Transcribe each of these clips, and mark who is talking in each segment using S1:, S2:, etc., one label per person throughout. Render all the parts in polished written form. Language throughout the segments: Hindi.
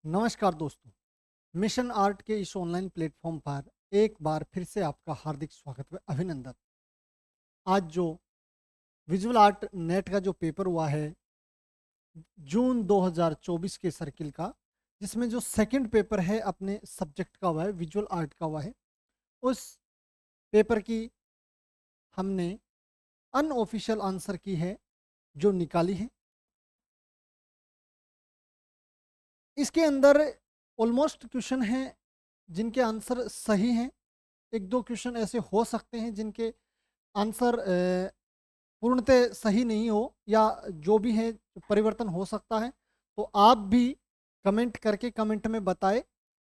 S1: नमस्कार दोस्तों। मिशन आर्ट के इस ऑनलाइन प्लेटफॉर्म पर एक बार फिर से आपका हार्दिक स्वागत व अभिनंदन। आज जो विजुअल आर्ट नेट का जो पेपर हुआ है जून 2024 के सर्किल का, जिसमें जो सेकंड पेपर है अपने सब्जेक्ट का हुआ है, विजुअल आर्ट का हुआ है। उस पेपर की हमने अनऑफिशियल आंसर की है जो निकाली है। इसके अंदर ऑलमोस्ट क्वेश्चन हैं जिनके आंसर सही हैं। एक दो क्वेश्चन ऐसे हो सकते हैं जिनके आंसर पूर्णतः सही नहीं हो, या जो भी है परिवर्तन हो सकता है। तो आप भी कमेंट करके कमेंट में बताएं,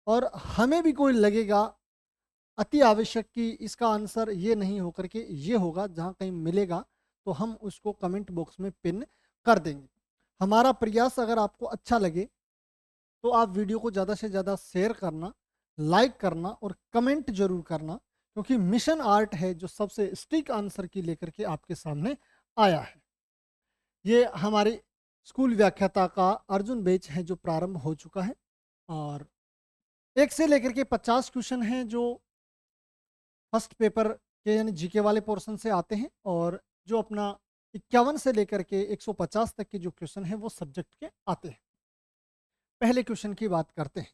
S1: और हमें भी कोई लगेगा अति आवश्यक कि इसका आंसर ये नहीं हो करके ये होगा, जहाँ कहीं मिलेगा तो हम उसको कमेंट बॉक्स में पिन कर देंगे। हमारा प्रयास अगर आपको अच्छा लगे तो आप वीडियो को ज़्यादा से ज़्यादा शेयर करना, लाइक करना और कमेंट जरूर करना, क्योंकि मिशन आर्ट है जो सबसे स्टिक आंसर की लेकर के आपके सामने आया है। ये हमारी स्कूल व्याख्याता का अर्जुन बैच है जो प्रारंभ हो चुका है, और 1 से लेकर के 50 क्वेश्चन हैं जो फर्स्ट पेपर के यानी जीके वाले पोर्शन से आते हैं, और जो अपना 51 से लेकर के 150 तक के जो क्वेश्चन हैं वो सब्जेक्ट के आते हैं। पहले क्वेश्चन की बात करते हैं।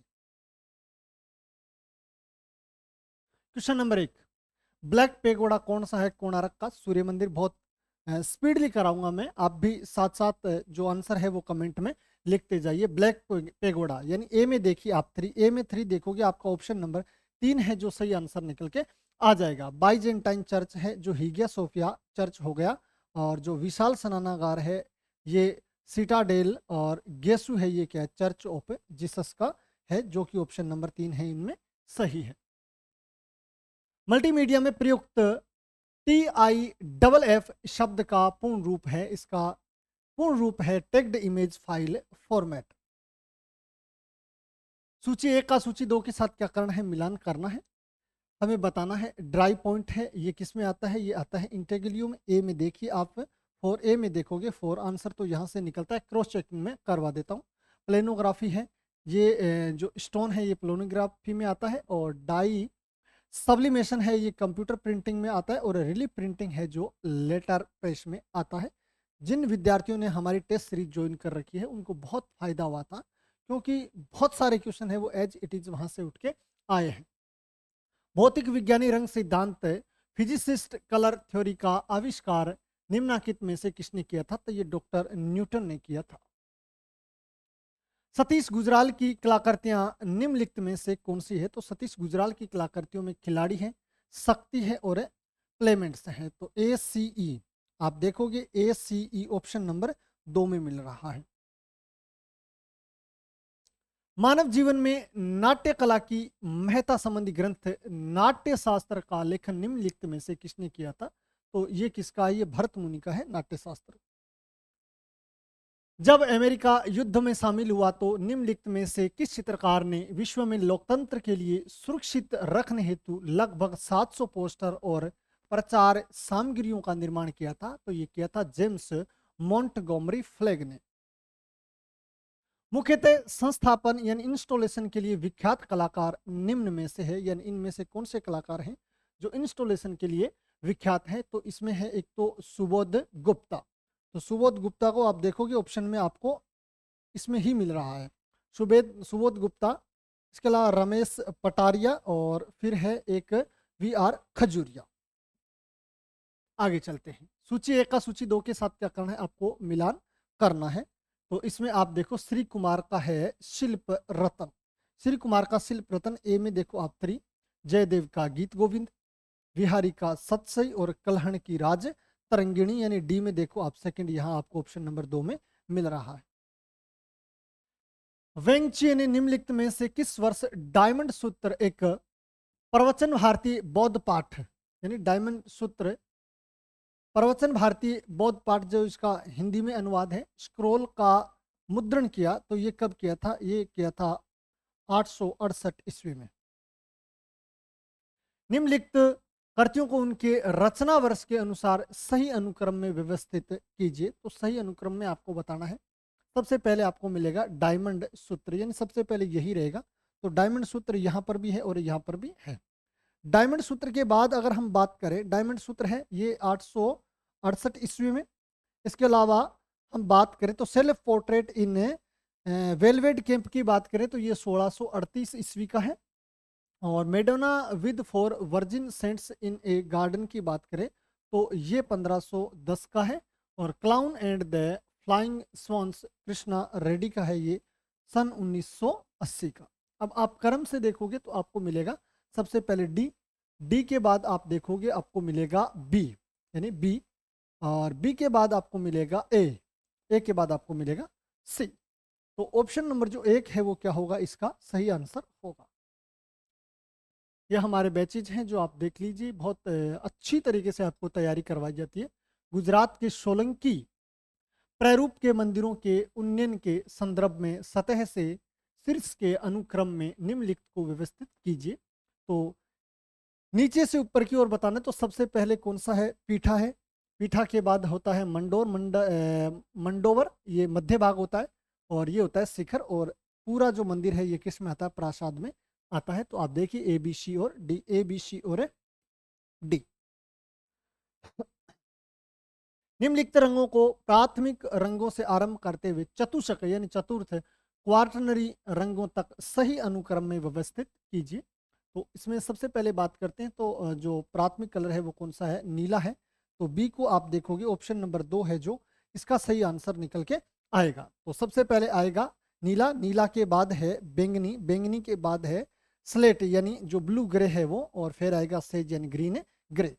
S1: क्वेश्चन नंबर 1, ब्लैक पेगोडा कौन सा है कोणार्क का सूर्य मंदिर? बहुत स्पीडली कराऊंगा मैं, आप भी साथ साथ जो आंसर है वो कमेंट में लिखते जाइए। ब्लैक पेगोडा यानी ए में देखिए आप 3, ए में 3 देखोगे आपका ऑप्शन नंबर 3 है जो सही आंसर निकल के आ जाएगा। बाइजेंटाइन चर्च है जो हीगिया सोफिया चर्च हो गया, और जो विशाल स्नानागार है ये सिटाडेल, और गेसु है ये क्या है, चर्च ऑफ जीसस का है, जो कि ऑप्शन नंबर 3 है इनमें सही है। मल्टीमीडिया में प्रयुक्त TIFF शब्द का पूर्ण रूप है, इसका पूर्ण रूप है टेक्ड इमेज फाइल फॉर्मेट। सूची 1 का सूची 2 के साथ क्या करना है, मिलान करना है। हमें बताना है ड्राई पॉइंट है ये किस में आता है, ये आता है इंटेग्रियो में। ए में देखिए आप, 4A में देखोगे 4 आंसर तो यहाँ से निकलता है, क्रॉस चेकिंग में करवा देता हूँ। प्लेनोग्राफी है ये, जो स्टोन है ये प्लेनोग्राफी में आता है, और डाई सब्लिमेशन है ये कंप्यूटर प्रिंटिंग में आता है, और रिलीफ प्रिंटिंग है जो लेटर प्रेस में आता है। जिन विद्यार्थियों ने हमारी टेस्ट सीरीज ज्वाइन कर रखी है उनको बहुत फायदा हुआ था, क्योंकि बहुत सारे क्वेश्चन है वो एज इट इज वहां से उठ के आए हैं। भौतिक विज्ञानी रंग सिद्धांत फिजिसिस्ट कलर थ्योरी का आविष्कार निम्नलिखित में से किसने किया था? तो ये डॉक्टर न्यूटन ने किया था। सतीश गुजराल की कलाकृतियां निम्नलिखित में से कौन सी है? तो सतीश गुजराल की कलाकृतियों में खिलाड़ी है, शक्ति है और प्लेमेंट्स है। तो ACE आप देखोगे, ACE ऑप्शन नंबर 2 में मिल रहा है। मानव जीवन में नाट्य कला की महत्ता संबंधी ग्रंथ नाट्य शास्त्र का लेखन निम्नलिखित में से किसने किया था? तो ये किसका है? ये भरत मुनि का है नाट्य शास्त्र। जब अमेरिका युद्ध में शामिल हुआ तो निम्नलिखित में से किस चित्रकार ने विश्व में लोकतंत्र के लिए सुरक्षित रखने हेतु लगभग 700 पोस्टर और प्रचार सामग्रियों का निर्माण किया था? तो ये किया था जेम्स मॉन्टगोमरी फ्लैग ने। मुख्यतः संस्थापन यानी इंस्टॉलेशन के लिए विख्यात कलाकार निम्न में से है, यानी इनमें से कौन से कलाकार हैं जो इंस्टॉलेशन के लिए विख्यात हैं? तो इसमें है एक तो सुबोध गुप्ता। तो सुबोध गुप्ता को आप देखोगे ऑप्शन में आपको इसमें ही मिल रहा है, सुबोध गुप्ता। इसके अलावा रमेश पटारिया, और फिर है एक VR खजूरिया। आगे चलते हैं। सूची 1 का सूची 2 के साथ क्या करना है, आपको मिलान करना है। तो इसमें आप देखो श्री कुमार का है शिल्प रतन, श्री कुमार का शिल्प रतन। ए में देखो आप 3, जयदेव का गीत गोविंद, बिहारी का सतसई और कलहण की राज तरंगिणी, यानी डी में देखो आप सेकंड, यहाँ आपको ऑप्शन नंबर 2 में मिल रहा है। वेंगची ने निम्नलिखित में से किस वर्ष डायमंड सूत्र, एक प्रवचन भारतीय बौद्ध पाठ, यानी डायमंड सूत्र प्रवचन भारतीय बौद्ध पाठ जो इसका हिंदी में अनुवाद है, स्क्रोल का मुद्रण किया? तो ये कब किया था? ये किया था 868 ईस्वी में। निम्नलिखित कृतियों को उनके रचना वर्ष के अनुसार सही अनुक्रम में व्यवस्थित कीजिए। तो सही अनुक्रम में आपको बताना है। सबसे पहले आपको मिलेगा डायमंड सूत्र, यानी सबसे पहले यही रहेगा। तो डायमंड सूत्र यहाँ पर भी है और यहाँ पर भी है। डायमंड सूत्र के बाद अगर हम बात करें, डायमंड सूत्र है ये 868 ईस्वी में। इसके अलावा हम बात करें तो सेल्फ पोर्ट्रेट इन वेलवेट कैंप की बात करें तो ये 1638 ईस्वी का है। और Madonna with 4 virgin saints in a garden की बात करें तो ये 1510 का है। और clown and the flying swans Krishna Reddy का है, ये सन 1980 का। अब आप क्रम से देखोगे तो आपको मिलेगा सबसे पहले डी, डी के बाद आप देखोगे आपको मिलेगा बी, यानी बी, और बी के बाद आपको मिलेगा ए के बाद आपको मिलेगा सी। तो ऑप्शन नंबर जो 1 है वो क्या होगा, इसका सही आंसर होगा। ये हमारे बैचेज हैं जो आप देख लीजिए, बहुत अच्छी तरीके से आपको तैयारी करवाई जाती है। गुजरात के सोलंकी प्रारूप के मंदिरों के उन्नयन के संदर्भ में सतह से शीर्ष के अनुक्रम में निम्नलिखित को व्यवस्थित कीजिए। तो नीचे से ऊपर की ओर बताना, तो सबसे पहले कौन सा है, पीठा है। पीठा के बाद होता है मंडोवर, ये मध्य भाग होता है, और ये होता है शिखर। और पूरा जो मंदिर है ये किस में आता है, प्रासाद में आता है। तो आप देखिए ए बी सी और डी, ए बी सी और डी। निम्नलिखित रंगों को प्राथमिक रंगों से आरंभ करते हुए चतुष्क यानी चतुर्थ क्वार्टनरी रंगों तक सही अनुक्रम में व्यवस्थित कीजिए। तो इसमें सबसे पहले बात करते हैं, तो जो प्राथमिक कलर है वो कौन सा है, नीला है। तो बी को आप देखोगे ऑप्शन नंबर 2 है जो इसका सही आंसर निकल के आएगा। तो सबसे पहले आएगा नीला, नीला के बाद है बैंगनी, बैंगनी के बाद है स्लेट यानी जो ब्लू ग्रे है वो, और फिर आएगा सेज यानी ग्रीन ग्रे।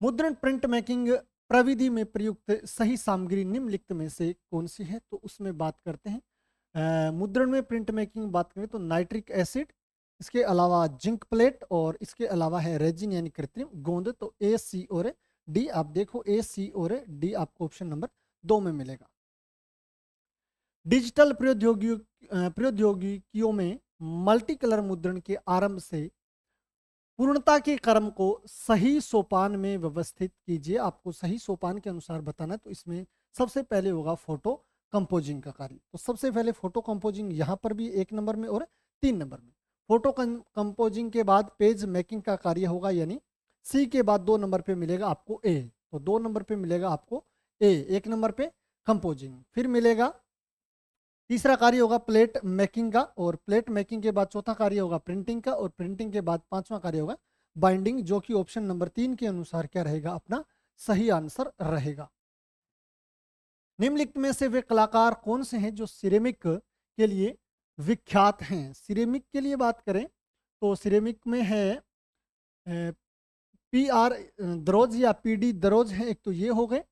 S1: मुद्रण प्रिंट मेकिंग प्रविधि में प्रयुक्त सही सामग्री निम्नलिखित में से कौन सी है। तो उसमें बात करते हैं मुद्रण में प्रिंट मेकिंग बात करें तो नाइट्रिक एसिड, इसके अलावा जिंक प्लेट, और इसके अलावा है रेजिन यानी कृत्रिम गोंद। तो ए सी और डी आप देखो, ए सी और डी आपको ऑप्शन नंबर 2 में मिलेगा। डिजिटल प्रौद्योगिकियों में मल्टी कलर मुद्रण के आरंभ से पूर्णता के क्रम को सही सोपान में व्यवस्थित कीजिए। आपको सही सोपान के अनुसार बताना है। तो इसमें सबसे पहले होगा फोटो कंपोजिंग का कार्य। तो सबसे पहले फोटो कंपोजिंग यहाँ पर भी 1 नंबर में और 3 नंबर में। फोटो कंपोजिंग के बाद पेज मेकिंग का कार्य होगा, यानी सी के बाद 2 नंबर पे मिलेगा आपको ए। तो 2 नंबर पे मिलेगा आपको ए, 1 नंबर पे कंपोजिंग। फिर मिलेगा तीसरा कार्य होगा प्लेट मेकिंग का, और प्लेट मेकिंग के बाद चौथा कार्य होगा प्रिंटिंग का, और प्रिंटिंग के बाद 5वां कार्य होगा बाइंडिंग, जो कि ऑप्शन नंबर 3 के अनुसार क्या रहेगा, अपना सही आंसर रहेगा। निम्नलिखित में से वे कलाकार कौन से हैं जो सिरेमिक के लिए विख्यात हैं। सिरेमिक के लिए बात करें तो सिरेमिक में है PR दरोज या PD दरोज है, एक तो ये हो गए,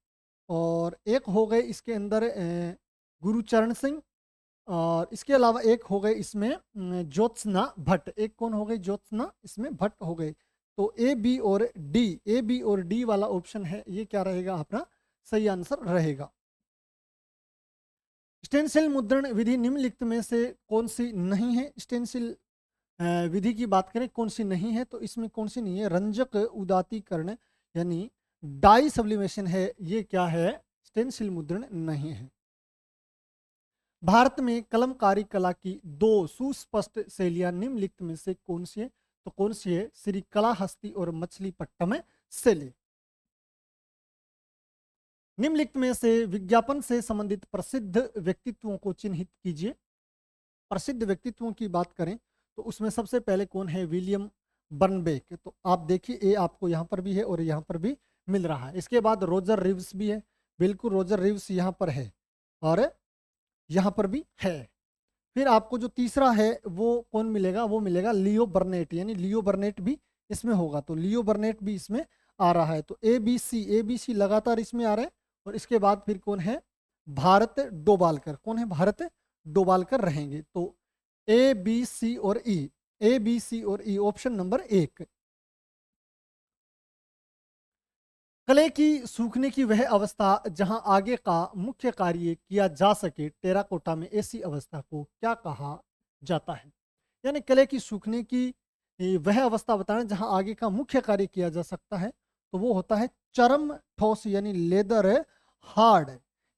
S1: और एक हो गए इसके अंदर गुरुचरण सिंह, और इसके अलावा एक हो गए इसमें ज्योत्सना भट्ट। एक कौन हो गई, ज्योत्सना इसमें भट्ट हो गए। तो ए बी और डी वाला ऑप्शन है ये क्या रहेगा, अपना सही आंसर रहेगा। स्टेंसिल मुद्रण विधि निम्नलिखित में से कौन सी नहीं है। स्टेंसिल विधि की बात करें कौन सी नहीं है, तो इसमें कौन सी नहीं है, रंजक उदातीकरण यानी डाई सब्लिमेशन है, ये क्या है, स्टेंसिल मुद्रण नहीं है। भारत में कलमकारी कला की 2 सुस्पष्ट शैलियां निम्नलिखित में से कौन सी है। तो कौन सी है, श्री कलाहस्ती और मछलीपट्टम शैली। निम्नलिखित में से विज्ञापन से संबंधित प्रसिद्ध व्यक्तित्वों को चिन्हित कीजिए। प्रसिद्ध व्यक्तित्वों की बात करें तो उसमें सबसे पहले कौन है, विलियम बर्नबेक। तो आप देखिए ए आपको यहाँ पर भी है और यहाँ पर भी मिल रहा है। इसके बाद रोजर रिव्स भी है, बिल्कुल रोजर रिव्स यहाँ पर है और यहाँ पर भी है। फिर आपको जो तीसरा है वो कौन मिलेगा, वो मिलेगा लियो बर्नेट, यानी लियो बर्नेट भी इसमें होगा। तो लियो बर्नेट भी इसमें आ रहा है। तो ABC लगातार इसमें आ रहा है। और इसके बाद फिर कौन है, भारत डोबालकर। कौन है, भारत डोबालकर रहेंगे। तो ABC और ई ऑप्शन नंबर 1। कले की सूखने की वह अवस्था जहां आगे का मुख्य कार्य किया जा सके, टेराकोटा में ऐसी अवस्था को क्या कहा जाता है। यानी कले की सूखने की वह अवस्था बताना जहां आगे का मुख्य कार्य किया जा सकता है, तो वो होता है चरम ठोस यानी लेदर हार्ड।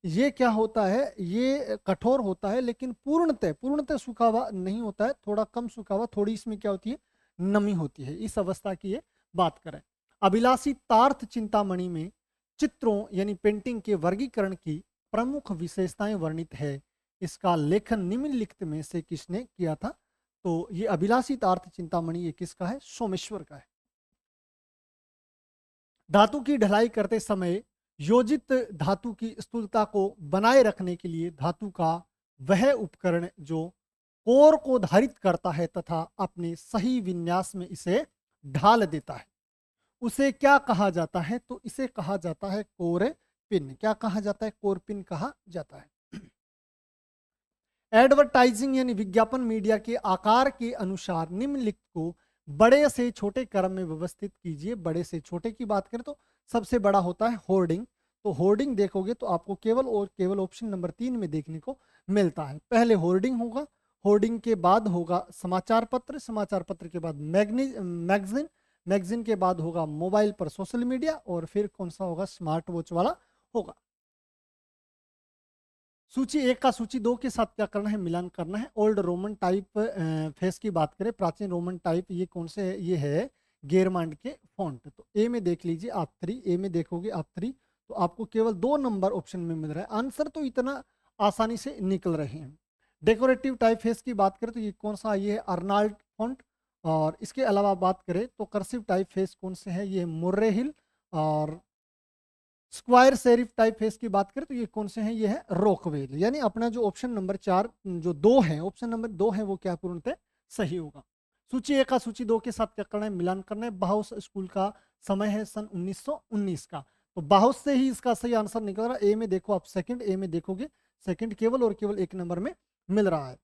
S1: ये क्या होता है, ये कठोर होता है लेकिन पूर्णतः पूर्णतः सूखा हुआ नहीं होता है, थोड़ा कम सूखा हुआ, थोड़ी इसमें क्या होती है, नमी होती है। इस अवस्था की ये बात करें। अभिलाषी तार्थ चिंतामणि में चित्रों यानी पेंटिंग के वर्गीकरण की प्रमुख विशेषताएं वर्णित है। इसका लेखन निम्नलिखित में से किसने किया था? तो ये अभिलाषी तार्थ चिंतामणि ये किसका है? सोमेश्वर का है। धातु की ढलाई करते समय योजित धातु की स्थूलता को बनाए रखने के लिए धातु का वह उपकरण जो कोर को धारित करता है तथा अपने सही विन्यास में इसे ढाल देता है, उसे क्या कहा जाता है? तो इसे कहा जाता है कोर पिन। क्या कहा जाता है? कोर पिन कहा जाता है। एडवर्टाइजिंग यानी विज्ञापन मीडिया के आकार के अनुसार निम्नलिखित को बड़े से छोटे क्रम में व्यवस्थित कीजिए। बड़े से छोटे की बात करें तो सबसे बड़ा होता है होर्डिंग। तो होर्डिंग देखोगे तो आपको केवल और केवल ऑप्शन नंबर 3 में देखने को मिलता है। पहले होर्डिंग होगा, होर्डिंग के बाद होगा समाचार पत्र, समाचार पत्र के बाद मैगजीन, मैगजीन के बाद होगा मोबाइल पर सोशल मीडिया, और फिर कौन सा होगा? स्मार्ट वॉच वाला होगा। सूची 1 का सूची 2 के साथ क्या करना है? मिलान करना है। ओल्ड रोमन टाइप फेस की बात करें, प्राचीन रोमन टाइप, ये कौन से है? ये है गेरमांड के फॉन्ट। तो ए में देख लीजिए आप 3, ए में देखोगे आप 3, तो आपको केवल 2 नंबर ऑप्शन में मिल रहा है। आंसर तो इतना आसानी से निकल रहे हैं। डेकोरेटिव टाइप फेस की बात करें तो ये कौन सा? ये है अर्नाल्ड फॉन्ट। और इसके अलावा बात करें तो कर्सिव टाइप फेस कौन से है? ये मुर्रे हिल। और स्क्वायर सेरिफ टाइप फेस की बात करें तो ये कौन से हैं? ये है रॉकवेल। यानी अपना जो ऑप्शन नंबर 4 जो 2 है, ऑप्शन नंबर 2 है, वो क्या पूर्णतः सही होगा। सूची 1 का सूची 2 के साथ क्या करना है? मिलान करना है। बाउस स्कूल का समय है सन 1919 का। तो बाउस से ही इसका सही आंसर निकल रहा है। ए में देखो आप सेकंड, ए में देखोगे सेकंड केवल और केवल 1 नंबर में मिल रहा है।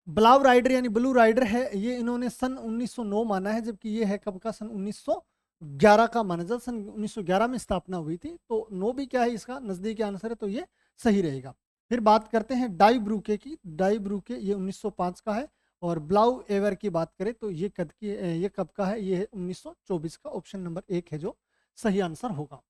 S1: ब्लाउ राइडर यानी ब्लू राइडर है, ये इन्होंने सन 1909 माना है, जबकि ये है कब का? सन 1911 का माना जाता। सन 1911 में स्थापना हुई थी। तो 9 भी क्या है? इसका नजदीकी आंसर है, तो ये सही रहेगा। फिर बात करते हैं डाई ब्रूके की। डाई ब्रूके ये 1905 का है। और ब्लाउ एवर की बात करें तो ये ये कब का है? ये है 1924 का। ऑप्शन नंबर 1 है जो सही आंसर होगा।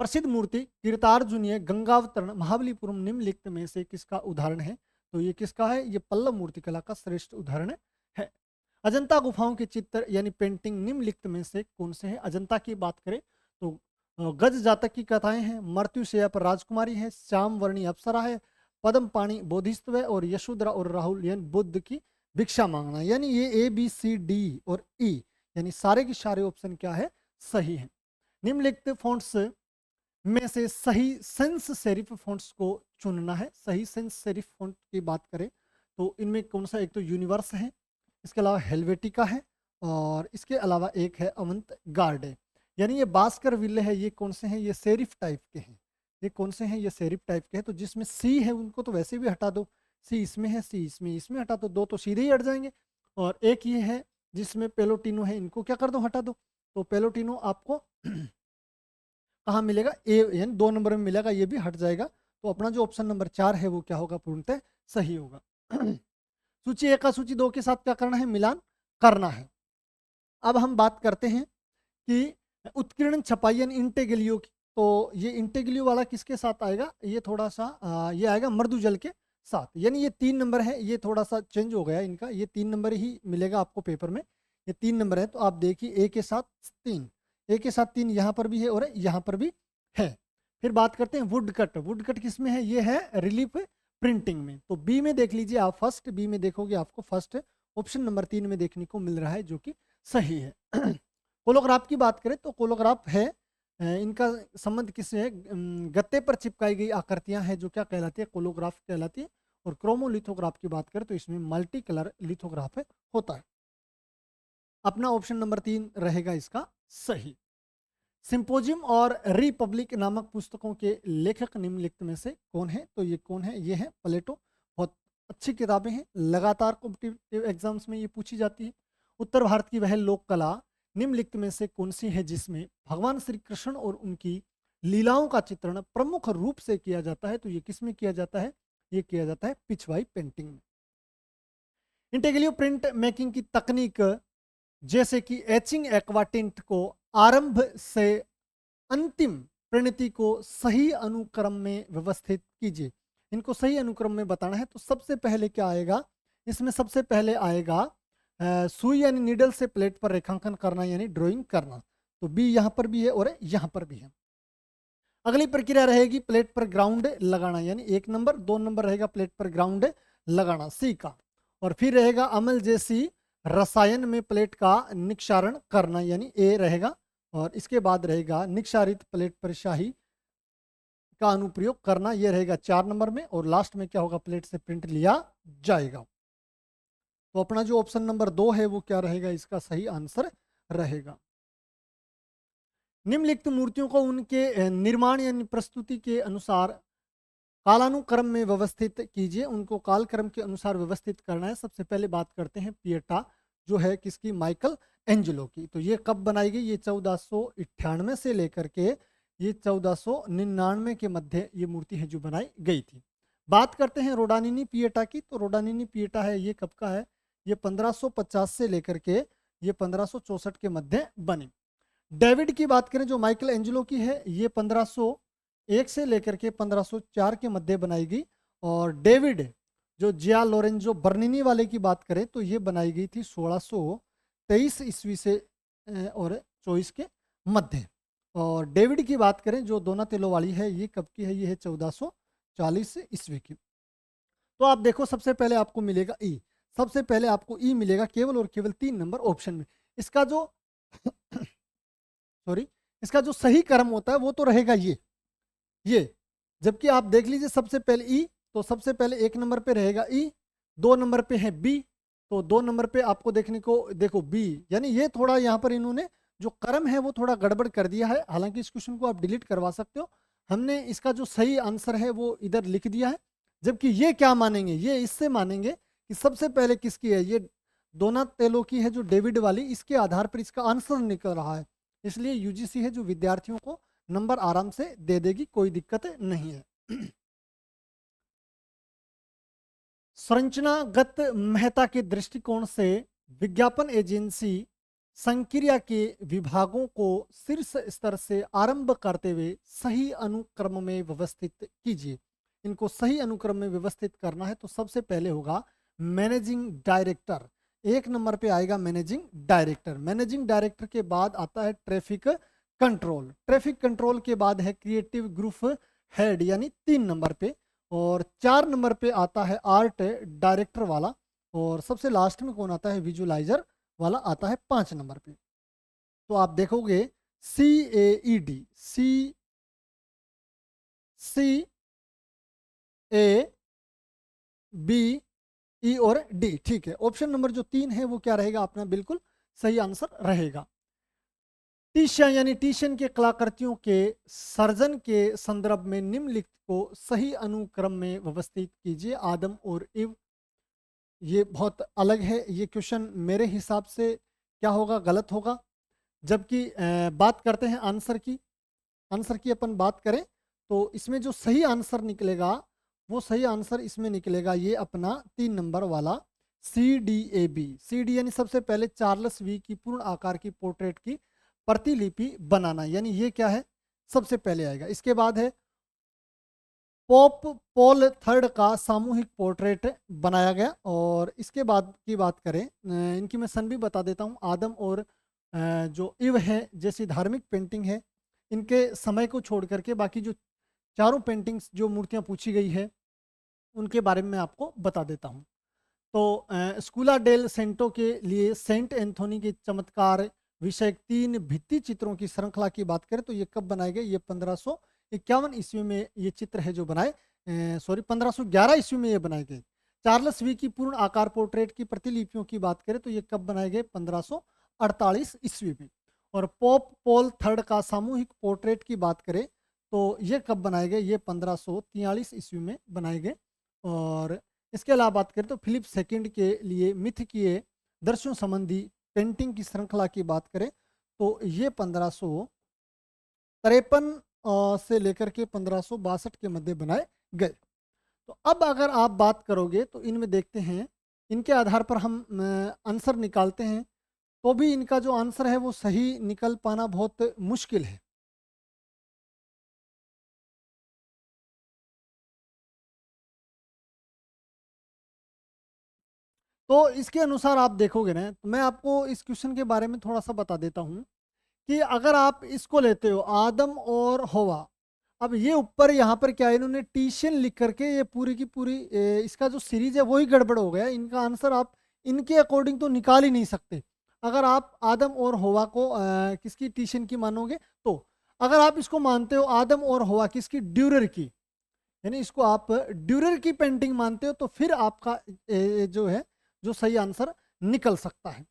S1: प्रसिद्ध मूर्ति कीर्तार्जुनीय गंगावतरण महाबलीपुरम निम्नलिखित में से किसका उदाहरण है? तो ये किसका है? ये पल्लव मूर्ति कला का श्रेष्ठ उदाहरण है। अजंता गुफाओं के चित्र यानी पेंटिंग निम्नलिखित में से कौन से हैं? अजंता की बात करें तो गज जातक की कथाएं हैं, मृत्युशैया पर राजकुमारी है, श्याम वर्णी अप्सरा है, पद्म पाणी बोधिसत्व है, और यशोधरा और राहुल यानी बुद्ध की भिक्षा मांगना। यानी ये ABCD और E यानी सारे के सारे ऑप्शन क्या है? सही है। निम्नलिखित फॉन्ट्स में से सही सेंस सेरिफ फॉन्ट्स को चुनना है। सही सेंस सेरिफ फॉन्ट की बात करें तो इनमें कौन सा? एक तो यूनिवर्स है, इसके अलावा हेलवेटिका है, और इसके अलावा एक है अवंत गार्ड है। यानी ये बास्कर विले है, ये कौन से हैं? ये सेरिफ टाइप के हैं। ये कौन से हैं? ये सेरिफ टाइप के हैं। तो जिसमें सी है उनको तो वैसे भी हटा दो, सी इसमें है, सी इसमें, इसमें हटा दो, 2 तो सीधे ही हट जाएंगे। और एक ये है जिसमें पेलोटिनो है, इनको क्या कर दो? हटा दो। तो पेलोटिनो आपको कहाँ मिलेगा? ए यानी 2 नंबर में मिलेगा, ये भी हट जाएगा। तो अपना जो ऑप्शन नंबर 4 है वो क्या होगा? पूर्णतः सही होगा। सूची 1 का सूची 2 के साथ क्या करना है? मिलान करना है। अब हम बात करते हैं कि उत्कीर्ण छपाई यानी इंटेग्लियो की। तो ये इंटेग्लियो वाला किसके साथ आएगा? ये थोड़ा सा ये आएगा मृदुजल के साथ। यानी ये 3 नंबर है, ये थोड़ा सा चेंज हो गया इनका, ये 3 नंबर ही मिलेगा आपको पेपर में। ये 3 नंबर है, तो आप देखिए ए के साथ 3, ए के साथ 3 यहाँ पर भी है और यहाँ पर भी है। फिर बात करते हैं वुड कट। वुड कट किस में है? ये है रिलीफ प्रिंटिंग में। तो बी में देख लीजिए आप, फर्स्ट बी में देखोगे आपको फर्स्ट ऑप्शन नंबर 3 में देखने को मिल रहा है, जो कि सही है। कोलोग्राफ की बात करें तो कोलोग्राफ है, इनका संबंध किससे है? गत्ते पर चिपकाई गई आकृतियां हैं जो क्या कहलाती है? कोलोग्राफ कहलाती है। और क्रोमोलिथोग्राफ की बात करें तो इसमें मल्टी कलर लिथोग्राफ होता है। अपना ऑप्शन नंबर 3 रहेगा इसका सही। सिंपोजियम और रिपब्लिक नामक पुस्तकों के लेखक निम्नलिखित में से कौन है? तो ये कौन है? ये है प्लेटो। बहुत अच्छी किताबें हैं, लगातार कॉम्पिटिटिव एग्जाम्स में ये पूछी जाती है। उत्तर भारत की वह लोक कला निम्नलिखित में से कौन सी है जिसमें भगवान श्री कृष्ण और उनकी लीलाओं का चित्रण प्रमुख रूप से किया जाता है? तो ये किस में किया जाता है? ये किया जाता है पिछवाई पेंटिंग में। इंटेग्लियो प्रिंट मेकिंग की तकनीक जैसे कि एचिंग एक्वाटिंट को आरंभ से अंतिम प्रणति को सही अनुक्रम में व्यवस्थित कीजिए। इनको सही अनुक्रम में बताना है तो सबसे पहले क्या आएगा, इसमें सबसे पहले आएगा सुई यानी नीडल से प्लेट पर रेखांकन करना यानी ड्राइंग करना। तो बी यहाँ पर भी है और यहाँ पर भी है। अगली प्रक्रिया रहेगी प्लेट पर ग्राउंड लगाना, यानी 1 नंबर, 2 नंबर रहेगा प्लेट पर ग्राउंड लगाना, सी का। और फिर रहेगा अम्ल जैसी रसायन में प्लेट का निक्षारण करना, यानी ए रहेगा। और इसके बाद रहेगा निक्षारित प्लेट पर शाही का अनुप्रयोग करना, यह रहेगा 4 नंबर में। और लास्ट में क्या होगा, प्लेट से प्रिंट लिया जाएगा। तो अपना जो ऑप्शन नंबर 2 है वो क्या रहेगा, इसका सही आंसर रहेगा। निम्नलिखित मूर्तियों को उनके निर्माण यानी प्रस्तुति के अनुसार कालानुक्रम में व्यवस्थित कीजिए। उनको कालक्रम के अनुसार व्यवस्थित करना है। सबसे पहले बात करते हैं पिएटा, जो है किसकी, माइकल एंजेलो की। तो ये कब बनाई गई, ये 1498 से लेकर के ये 1499 के मध्य ये मूर्ति है जो बनाई गई थी। बात करते हैं रोडानिनी पिएटा की। तो रोडानिनी पिएटा है ये कब का है, ये 1550 से लेकर के ये 1564 के मध्य बनी। डेविड की बात करें जो माइकल एंजेलो की है, ये 1501 से लेकर के 1504 के मध्य बनाई गई। और डेविड जो जिया लोरेंजो बर्निनी वाले की बात करें तो ये बनाई गई थी 1623 ईस्वी से और 24 के मध्य। और डेविड की बात करें जो दोनातेलो वाली है, ये कब की है, ये है 1440 ईस्वी की। तो आप देखो सबसे पहले आपको मिलेगा ई, सबसे पहले आपको ई मिलेगा केवल और केवल 3 नंबर ऑप्शन में। इसका जो सॉरी, इसका जो सही क्रम होता है वो तो रहेगा ये। जबकि आप देख लीजिए सबसे पहले ई, तो सबसे पहले 1 नंबर पे रहेगा ई, 2 नंबर पे है बी, तो 2 नंबर पे आपको देखने को देखो बी, यानी ये थोड़ा यहाँ पर इन्होंने जो क्रम है वो थोड़ा गड़बड़ कर दिया है। हालांकि इस क्वेश्चन को आप डिलीट करवा सकते हो, हमने इसका जो सही आंसर है वो इधर लिख दिया है। जबकि ये क्या मानेंगे, ये इससे मानेंगे कि सबसे पहले किसकी है, ये दोनातेलो की है जो डेविड वाली, इसके आधार पर इसका आंसर निकल रहा है। इसलिए यूजीसी है जो विद्यार्थियों को नंबर आराम से दे देगी, कोई दिक्कत नहीं है। संरचनागत महत्ता के दृष्टिकोण से विज्ञापन एजेंसी संक्रिया के विभागों को शीर्ष स्तर से आरंभ करते हुए सही अनुक्रम में व्यवस्थित कीजिए। इनको सही अनुक्रम में व्यवस्थित करना है तो सबसे पहले होगा मैनेजिंग डायरेक्टर, 1 नंबर पे आएगा मैनेजिंग डायरेक्टर। मैनेजिंग डायरेक्टर के बाद आता है ट्रैफिक कंट्रोल, ट्रैफिक कंट्रोल के बाद है क्रिएटिव ग्रुप हेड यानी 3 नंबर पे। और 4 नंबर पे आता है आर्ट डायरेक्टर वाला। और सबसे लास्ट में कौन आता है, विजुअलाइजर वाला आता है 5 नंबर पे। तो आप देखोगे CAED, CABE और डी, ठीक है। ऑप्शन नंबर जो 3 है वो क्या रहेगा अपना, बिल्कुल सही आंसर रहेगा। टीशियन यानी टीशियन के कलाकृतियों के सर्जन के संदर्भ में निम्नलिखित को सही अनुक्रम में व्यवस्थित कीजिए। आदम और इव, ये बहुत अलग है ये क्वेश्चन, मेरे हिसाब से क्या होगा, गलत होगा। जबकि बात करते हैं आंसर की अपन बात करें तो इसमें जो सही आंसर निकलेगा वो सही आंसर इसमें निकलेगा ये अपना 3 नंबर वाला CDAB। CD यानी सबसे पहले चार्ल्स वी की पूर्ण आकार की पोर्ट्रेट की प्रतिलिपि बनाना, यानी ये क्या है, सबसे पहले आएगा। इसके बाद है पोप पॉल III का सामूहिक पोर्ट्रेट बनाया गया। और इसके बाद की बात करें, इनकी मैं सन भी बता देता हूँ। आदम और जो इव है जैसी धार्मिक पेंटिंग है, इनके समय को छोड़ करके बाकी जो चारों पेंटिंग्स जो मूर्तियाँ पूछी गई है उनके बारे में मैं आपको बता देता हूँ। तो स्कूला डेल सेंटो के लिए सेंट एंथोनी के चमत्कार विषय 3 भित्ति चित्रों की श्रृंखला की बात करें तो ये कब बनाए गए, ये 1551 ईस्वी में ये चित्र है जो बनाए, 1511 ईस्वी में ये बनाए गए। चार्ल्स वी की पूर्ण आकार पोर्ट्रेट की प्रतिलिपियों की बात करें तो ये कब बनाए गए, 1548 ईस्वी में। और पोप पॉल III का सामूहिक पोर्ट्रेट की बात करें तो ये कब बनाए गए, ये 1543 ईस्वी में बनाए गए। और इसके अलावा बात करें तो फिलिप II के लिए मिथकीय दर्शनों संबंधी पेंटिंग की श्रृंखला की बात करें तो ये 1553 से लेकर के 1562 के मध्य बनाए गए। तो अब अगर आप बात करोगे तो इनमें देखते हैं, इनके आधार पर हम आंसर निकालते हैं तो भी इनका जो आंसर है वो सही निकल पाना बहुत मुश्किल है। तो इसके अनुसार आप देखोगे ना, तो मैं आपको इस क्वेश्चन के बारे में थोड़ा सा बता देता हूँ कि अगर आप इसको लेते हो आदम और हवा, अब ये ऊपर यहाँ पर क्या है, इन्होंने टीशन लिख करके ये पूरी की पूरी इसका जो सीरीज है वही गड़बड़ हो गया। इनका आंसर आप इनके अकॉर्डिंग तो निकाल ही नहीं सकते अगर आप आदम और हवा को किसकी टीशन की मानोगे। तो अगर आप इसको मानते हो आदम और हवा किसकी, ड्यूरर की, यानी इसको आप ड्यूरर की पेंटिंग मानते हो, तो फिर आपका जो है जो सही आंसर निकल सकता है।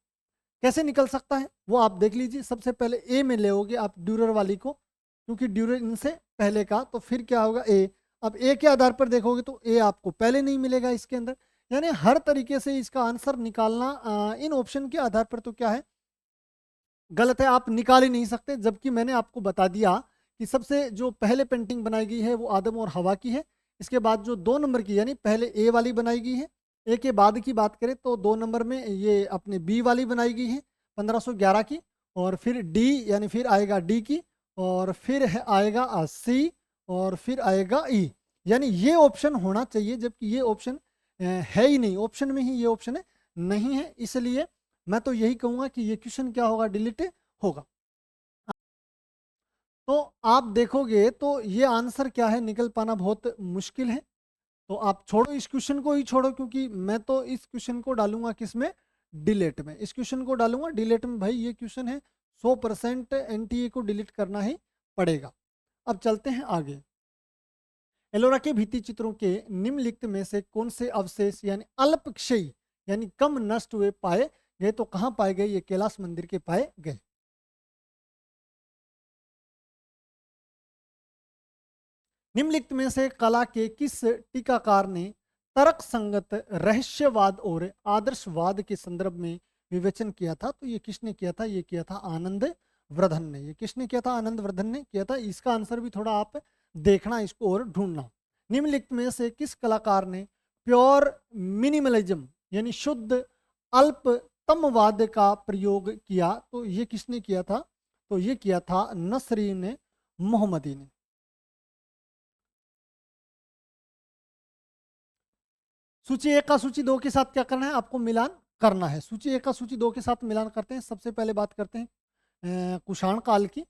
S1: कैसे निकल सकता है वो आप देख लीजिए। सबसे पहले ए में ले आप ड्यूरर वाली को, क्योंकि ड्यूरर इनसे पहले का, तो फिर क्या होगा ए। अब ए के आधार पर देखोगे तो ए आपको पहले नहीं मिलेगा इसके अंदर, यानी हर तरीके से इसका आंसर निकालना इन ऑप्शन के आधार पर तो क्या है, गलत है, आप निकाल ही नहीं सकते। जबकि मैंने आपको बता दिया कि सबसे जो पहले पेंटिंग बनाई गई है वो आदम और हवा की है। इसके बाद जो 2 नंबर की यानी पहले ए वाली बनाई गई है, ए के बाद की बात करें तो 2 नंबर में ये अपने बी वाली बनाई गई है 1511 की, और फिर डी यानी फिर आएगा डी की, और फिर आएगा सी, और फिर आएगा ई। यानी ये ऑप्शन होना चाहिए, जबकि ये ऑप्शन है ही नहीं, ऑप्शन में ही ये ऑप्शन है नहीं है, इसलिए मैं तो यही कहूँगा कि ये क्वेश्चन क्या होगा, डिलीट होगा। तो आप देखोगे तो ये आंसर क्या है, निकल पाना बहुत मुश्किल है। तो आप छोड़ो इस क्वेश्चन को ही छोड़ो, क्योंकि मैं तो इस क्वेश्चन को डालूंगा किसमें, डिलीट में। इस क्वेश्चन को डालूंगा डिलीट में। भाई ये क्वेश्चन है 100% एनटीए को डिलीट करना ही पड़ेगा। अब चलते हैं आगे। एलोरा के भित्ति चित्रों के निम्नलिखित में से कौन से अवशेष यानी अल्पक्षयी यानी कम नष्ट हुए पाए गए, तो कहाँ पाए गए, ये कैलाश मंदिर के पाए गए। निम्नलिखित में से कला के किस टीकाकार ने तर्क संगत रहस्यवाद और आदर्शवाद के संदर्भ में विवेचन किया था, तो ये किसने किया था, ये किया था आनंद वर्धन ने। ये किसने किया था, आनंद वर्धन ने किया था। इसका आंसर भी थोड़ा आप देखना इसको और ढूंढना। निम्नलिखित में से किस कलाकार ने प्योर मिनिमलिज्म यानी शुद्ध अल्पतमवाद का प्रयोग किया, तो ये किसने किया था, तो ये किया था नसरीन मोहम्मदी ने। सूची 1 का सूची 2 के साथ क्या करना है, आपको मिलान करना है। सूची 1 का सूची 2 के साथ मिलान करते हैं। सबसे पहले बात करते हैं कुषाण काल की।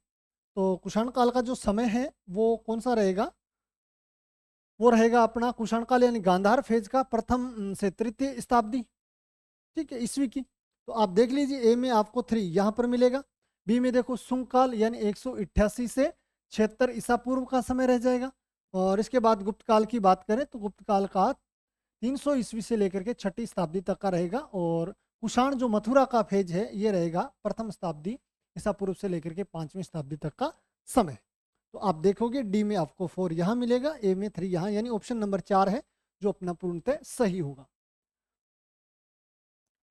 S1: तो कुषाण काल का जो समय है वो कौन सा रहेगा, वो रहेगा अपना कुषाण काल यानी गांधार फेज का प्रथम से तृतीय शताब्दी, ठीक है, ईस्वी की। तो आप देख लीजिए ए में आपको 3 यहाँ पर मिलेगा, बी में देखो सुंग काल यानी 188 से 76 ईसा पूर्व का समय रह जाएगा, और इसके बाद गुप्त काल की बात करें तो गुप्त काल का 300 ईस्वी से लेकर के 6ठी शताब्दी तक का रहेगा, और कुषाण जो मथुरा का फेज है ये रहेगा प्रथम शताब्दी ईसा पूर्व से लेकर के 5वीं शताब्दी तक का समय। तो आप देखोगे डी में आपको 4 यहाँ मिलेगा, ए में 3 यहाँ, यानी ऑप्शन नंबर 4 है जो अपना पूर्णतः सही होगा।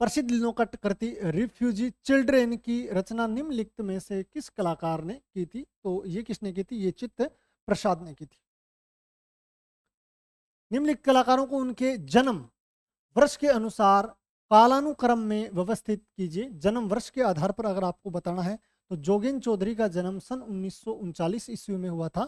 S1: प्रसिद्ध लिनोकट कृति रिफ्यूजी चिल्ड्रेन की रचना निम्नलिखित में से किस कलाकार ने की थी, तो ये किसने की थी, ये चित्त प्रसाद ने की थी। निम्नलिखित कलाकारों को उनके जन्म वर्ष के अनुसार कालानुक्रम में व्यवस्थित कीजिए। जन्म वर्ष के आधार पर अगर आपको बताना है तो जोगेन चौधरी का जन्म सन 1939 ईस्वी में हुआ था।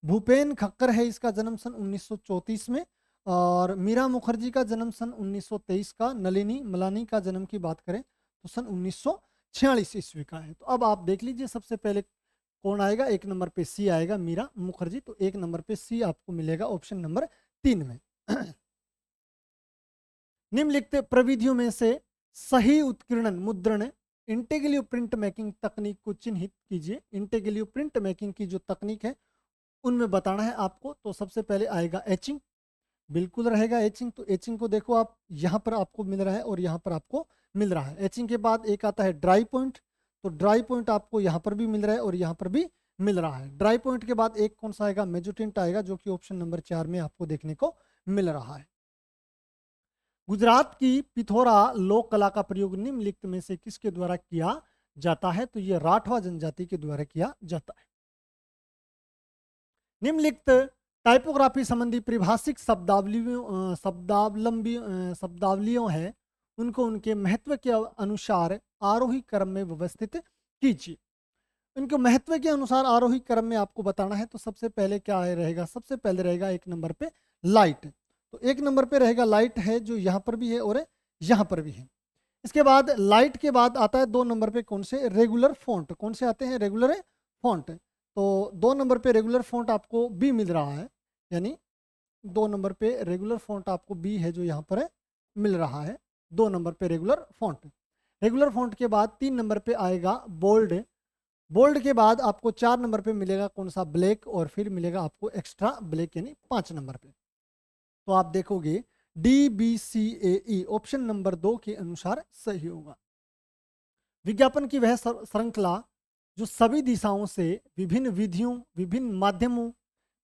S1: भूपेन खक्कर है इसका जन्म सन 1934 में, और मीरा मुखर्जी का जन्म सन 1923 का। नलिनी मलानी का जन्म की बात करें तो सन 1946 ईस्वी का है। तो अब आप देख लीजिए सबसे पहले कौन आएगा, 1 नंबर पे सी आएगा मीरा मुखर्जी, तो 1 नंबर पे सी आपको मिलेगा ऑप्शन नंबर 3 में। निम्नलिखित प्रविधियों में से सही उत्कीर्णन मुद्रण इंटेग्लियो प्रिंट मेकिंग तकनीक को चिन्हित कीजिए। इंटेग्लियो प्रिंट मेकिंग की जो तकनीक है उनमें बताना है आपको। तो सबसे पहले आएगा एचिंग, बिल्कुल रहेगा एचिंग। तो एचिंग को देखो आप, यहाँ पर आपको मिल रहा है और यहाँ पर आपको मिल रहा है। एचिंग के बाद एक आता है ड्राई पॉइंट, तो ड्राई पॉइंट आपको यहाँ पर भी मिल रहा है और यहाँ पर भी मिल रहा है। ड्राई पॉइंट के बाद एक कौन सा आएगा, मेजोटिंट आएगा, जो कि ऑप्शन नंबर 4 में आपको देखने को मिल रहा है। गुजरात की पिथौरा लोक कला का प्रयोग निम्नलिखित में से किसके द्वारा किया जाता है, तो यह राठवा जनजाति के द्वारा किया जाता है। निम्नलिखित टाइपोग्राफी संबंधी परिभाषिक शब्दावलियों है, उनको उनके महत्व के अनुसार आरोही क्रम में व्यवस्थित कीजिए। उनके महत्व के अनुसार आरोही क्रम में आपको बताना है। तो सबसे पहले क्या रहेगा, सबसे पहले रहेगा 1 नंबर पे लाइट। तो 1 नंबर पे रहेगा लाइट है, जो यहाँ पर भी है और यहाँ पर भी है। इसके बाद लाइट के बाद आता है 2 नंबर पे कौन से, रेगुलर फॉन्ट। कौन से आते हैं, रेगुलर फॉन्ट। तो 2 नंबर पे रेगुलर फॉन्ट आपको बी मिल रहा है, यानी 2 नंबर पे रेगुलर फॉन्ट आपको बी है जो यहाँ पर है मिल रहा है। 2 नंबर पे रेगुलर फॉन्ट। रेगुलर फॉन्ट के बाद 3 नंबर पे आएगा बोल्ड। बोल्ड के बाद आपको 4 नंबर पे मिलेगा कौन सा, ब्लैक, और फिर मिलेगा आपको एक्स्ट्रा ब्लैक यानी 5 नंबर पे। तो आप देखोगे DBCAE ऑप्शन नंबर 2 के अनुसार सही होगा। विज्ञापन की वह श्रृंखला जो सभी दिशाओं से विभिन्न विधियों, विभिन्न माध्यमों,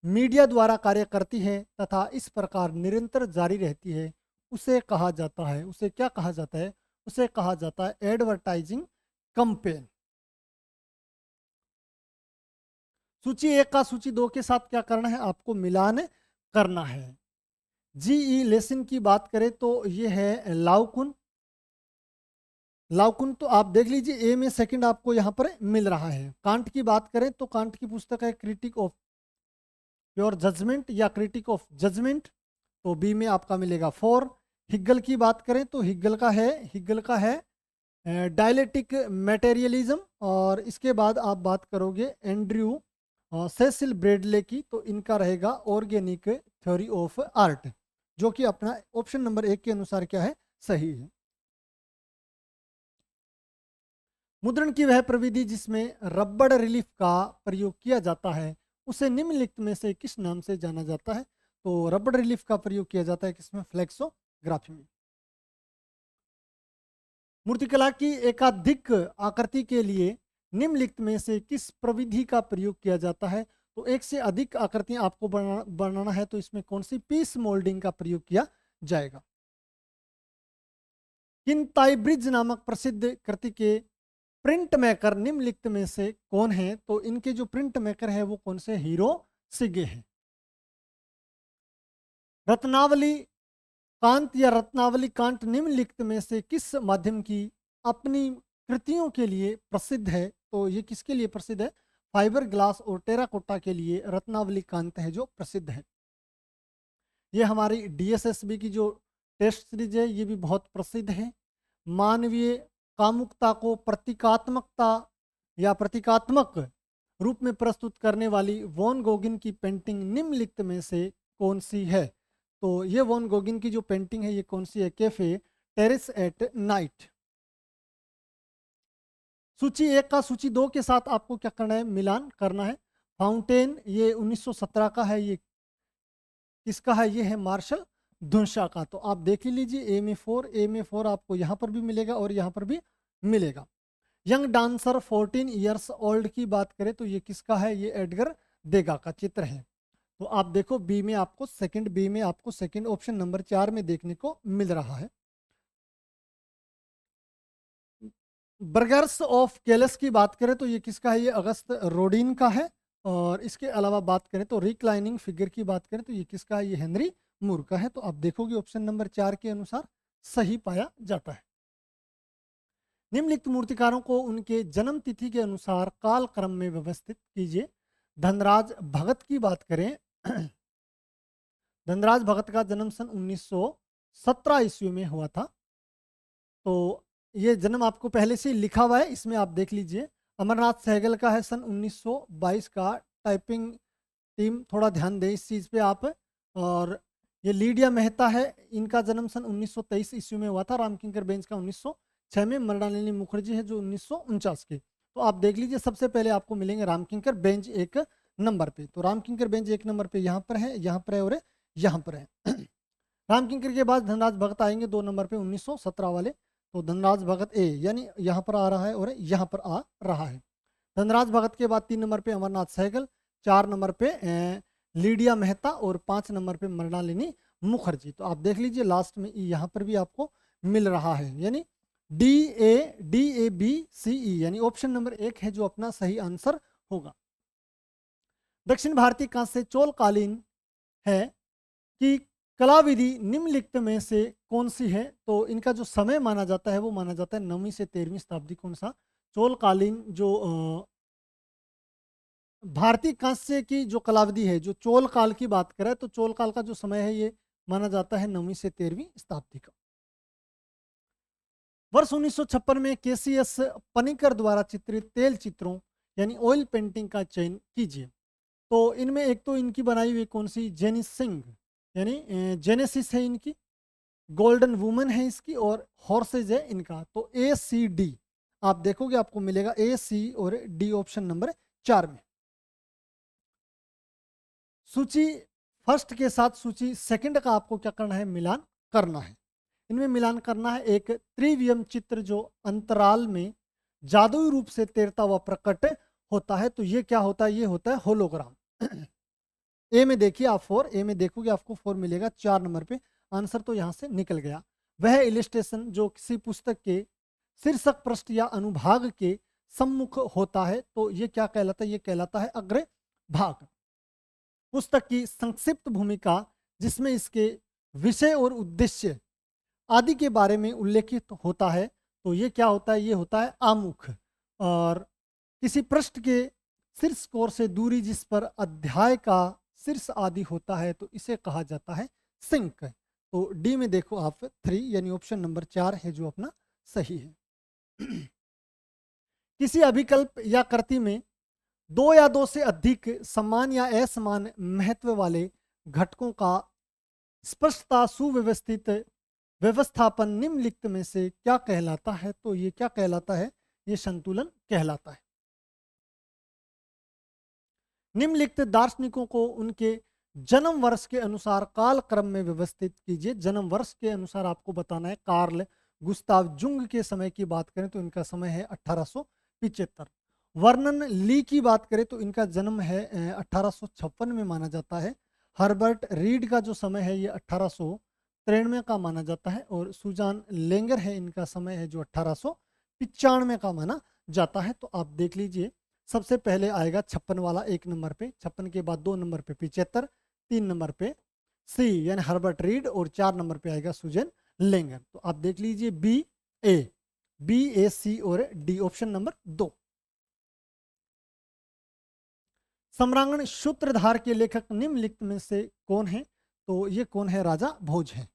S1: मीडिया द्वारा कार्य करती है तथा इस प्रकार निरंतर जारी रहती है, उसे कहा जाता है, उसे क्या कहा जाता है, उसे कहा जाता है एडवर्टाइजिंग कैंपेन। सूची 1 का सूची 2 के साथ क्या करना है, आपको मिलान करना है। जीई लेसन की बात करें तो ये है लाउकुन। लाउकुन तो आप देख लीजिए ए में सेकंड आपको यहाँ पर मिल रहा है। कांट की बात करें तो कांट की पुस्तक है क्रिटिक ऑफ प्योर जजमेंट या क्रिटिक ऑफ जजमेंट, तो बी में आपका मिलेगा 4। हिग्गल की बात करें तो हिग्गल का है डायलेक्टिक मटेरियलिज्म, और इसके बाद आप बात करोगे एंड्रयू सेसिल ब्रेडले की, तो इनका रहेगा ऑर्गेनिक थ्योरी ऑफ आर्ट, जो कि अपना ऑप्शन नंबर 1 के अनुसार क्या है, सही है। मुद्रण की वह प्रविधि जिसमें रबड़ रिलीफ का प्रयोग किया जाता है, उसे निम्नलिखित में से किस नाम से जाना जाता है। तो रबड़ रिलीफ का प्रयोग किया जाता है किसमें, फ्लेक्सोग्राफी में। मूर्तिकला की एकाधिक आकृति के लिए निम्नलिखित में से किस प्रविधि का प्रयोग किया जाता है। तो एक से अधिक आकृतियां आपको बनाना है तो इसमें कौन सी, पीस मोल्डिंग का प्रयोग किया जाएगा। किनताई ब्रिज नामक प्रसिद्ध कृति के प्रिंट मेकर निम्नलिखित में से कौन है। तो इनके जो प्रिंट मेकर है वो कौन से, हीरो सिगे हैं। रत्नावली कांत या रत्नावली कांट निम्नलिखित में से किस माध्यम की अपनी कृतियों के लिए प्रसिद्ध है। तो ये किसके लिए प्रसिद्ध है, फाइबर ग्लास और टेराकोटा के लिए रत्नावली कांत है जो प्रसिद्ध है। ये हमारी DSSB की जो टेस्ट सीरीज है ये भी बहुत प्रसिद्ध है। मानवीय कामुकता को प्रतीकात्मकता या प्रतीकात्मक रूप में प्रस्तुत करने वाली वॉन गोगिन की पेंटिंग निम्नलिखित में से कौन सी है। तो ये वॉन गोगिन की जो पेंटिंग है ये कौन सी है, कैफे टेरेस एट नाइट। सूची 1 का सूची 2 के साथ आपको क्या करना है, मिलान करना है। फाउंटेन ये 1917 का है, ये किसका है, ये है मार्शल धुनशा का। तो आप देख ही लीजिए ए में 4 आपको यहाँ पर भी मिलेगा और यहाँ पर भी मिलेगा। यंग डांसर 14 ईयर्स ओल्ड की बात करें तो ये किसका है, ये एडगर देगा का चित्र है। तो आप देखो बी में आपको सेकंड ऑप्शन नंबर 4 में देखने को मिल रहा है। बर्गर्स ऑफ केलस की बात करें तो ये किसका है, ये अगस्त रोडिन का है। और इसके अलावा बात करें तो रिक्लाइनिंग फिगर की बात करें तो ये किसका है, ये हेनरी मूर का है। तो आप देखोगे ऑप्शन नंबर 4 के अनुसार सही पाया जाता है। निम्नलिखित मूर्तिकारों को उनके जन्म तिथि के अनुसार काल क्रम में व्यवस्थित कीजिए। धनराज भगत की बात करें धनराज भगत का जन्म सन 1917 ईस्वी में हुआ था। तो ये जन्म आपको पहले से लिखा हुआ है, इसमें आप देख लीजिए। अमरनाथ सहगल का है सन 1922 का। टाइपिंग टीम थोड़ा ध्यान दें इस चीज़ पे आप। और ये लीडिया मेहता है, इनका जन्म सन 1923 ईस्वी में हुआ था। रामकिंकर बेंच का 1906 में। मृणालिनी मुखर्जी है जो 1949 के। तो आप देख लीजिए सबसे पहले आपको मिलेंगे रामकिंकर बेंच 1 नंबर पे। तो रामकिंकर बेंच 1 नंबर पे यहाँ पर है, यहाँ पर है और यहाँ पर है। रामकिंकर के बाद धनराज भगत आएंगे 2 नंबर पे 1917 वाले। तो धनराज भगत ए यानी यहाँ पर आ रहा है और यहाँ पर आ रहा है। धनराज भगत के बाद 3 नंबर पे अमरनाथ सहगल, 4 नंबर पे लीडिया मेहता और 5 नंबर पे मृणालिनी मुखर्जी। तो आप देख लीजिए लास्ट में यहाँ पर भी आपको मिल रहा है, यानी DABCE यानी ऑप्शन नंबर 1 है जो अपना सही आंसर होगा। दक्षिण भारतीय कांस्य चोलकालीन है कि कला विधि निम्नलिखित में से कौन सी है। तो इनका जो समय माना जाता है वो माना जाता है 9वीं से 13वीं शताब्दी। कौन सा, चोलकालीन जो भारतीय कांस्य की जो कलाविधि है, जो चोल काल की बात करें तो चोल काल का जो समय है ये माना जाता है 9वीं से 13वीं शताब्दी का। वर्ष 1956 में केसीएस पनिकर द्वारा चित्रित तेल चित्रों यानी ऑयल पेंटिंग का चयन कीजिए। तो इनमें एक तो इनकी बनाई हुई कौन सी जेनिस सिंह यानी जेनेसिस है इनकी, गोल्डन वुमन है इसकी और हॉर्सेज है इनका। तो ए सी डी आप देखोगे आपको मिलेगा ए सी और डी ऑप्शन नंबर 4 में। सूची फर्स्ट के साथ सूची सेकंड का आपको क्या करना है, मिलान करना है। इनमें मिलान करना है एक त्रिवियम चित्र जो अंतराल में जादुई रूप से तैरता हुआ प्रकट होता है। तो ये क्या होता है, ये होता है होलोग्राम। ए में देखिए आप 4, ए में देखोगे आपको 4 मिलेगा 4 नंबर पे। आंसर तो यहाँ से निकल गया। वह इलिस्ट्रेशन जो किसी पुस्तक के शीर्षक पृष्ठ या अनुभाग के सम्मुख होता है, तो ये क्या कहलाता है, ये कहलाता है अग्र भाग। पुस्तक की संक्षिप्त भूमिका जिसमें इसके विषय और उद्देश्य आदि के बारे में उल्लेखित होता है, तो ये क्या होता है, ये होता है आमुख। और किसी पृष्ठ के शीर्ष कोर से दूरी जिस पर अध्याय का शीर्ष आदि होता है, तो इसे कहा जाता है सिंक। तो डी में देखो आप 3 यानी ऑप्शन नंबर 4 है जो अपना सही है। किसी अभिकल्प या कृति में 2 या 2 से अधिक समान या असमान महत्व वाले घटकों का स्पष्टता सुव्यवस्थित व्यवस्थापन निम्नलिखित में से क्या कहलाता है। तो ये क्या कहलाता है, ये संतुलन कहलाता है। निम्नलिखित दार्शनिकों को उनके जन्म वर्ष के अनुसार काल क्रम में व्यवस्थित कीजिए। जन्म वर्ष के अनुसार आपको बताना है। कार्ल गुस्ताव जुंग के समय की बात करें तो इनका समय है 1875। वर्नन ली की बात करें तो इनका जन्म है 1856 में माना जाता है। हर्बर्ट रीड का जो समय है ये 1893 का माना जाता है। और सुजान लेंगर है, इनका समय है जो 1895 का माना जाता है। तो आप देख लीजिए, सबसे पहले आएगा 56 वाला 1 नंबर पे, 56 के बाद 2 नंबर पे 75, 3 नंबर पे सी यानी हर्बर्ट रीड और 4 नंबर पे आएगा सुजन लेंगर। तो आप देख लीजिए बी ए सी और डी ऑप्शन नंबर 2। सम्रांगण सूत्रधार के लेखक निम्नलिखित में से कौन है। तो ये कौन है, राजा भोज है।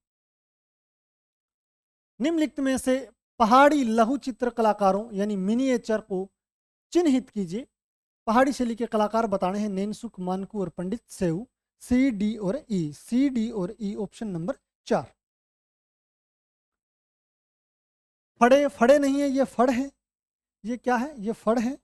S1: निम्नलिखित में से पहाड़ी लघु चित्र कलाकारों यानी मिनिएचर को चिन्हित कीजिए। पहाड़ी शैली के कलाकार बताने हैं नैनसुख, मानकू और पंडित सेऊ। सी डी और ई, सी डी और ई ऑप्शन नंबर 4। फड़े, फड़े नहीं है, ये फड़ है। ये क्या है, ये फड़ है।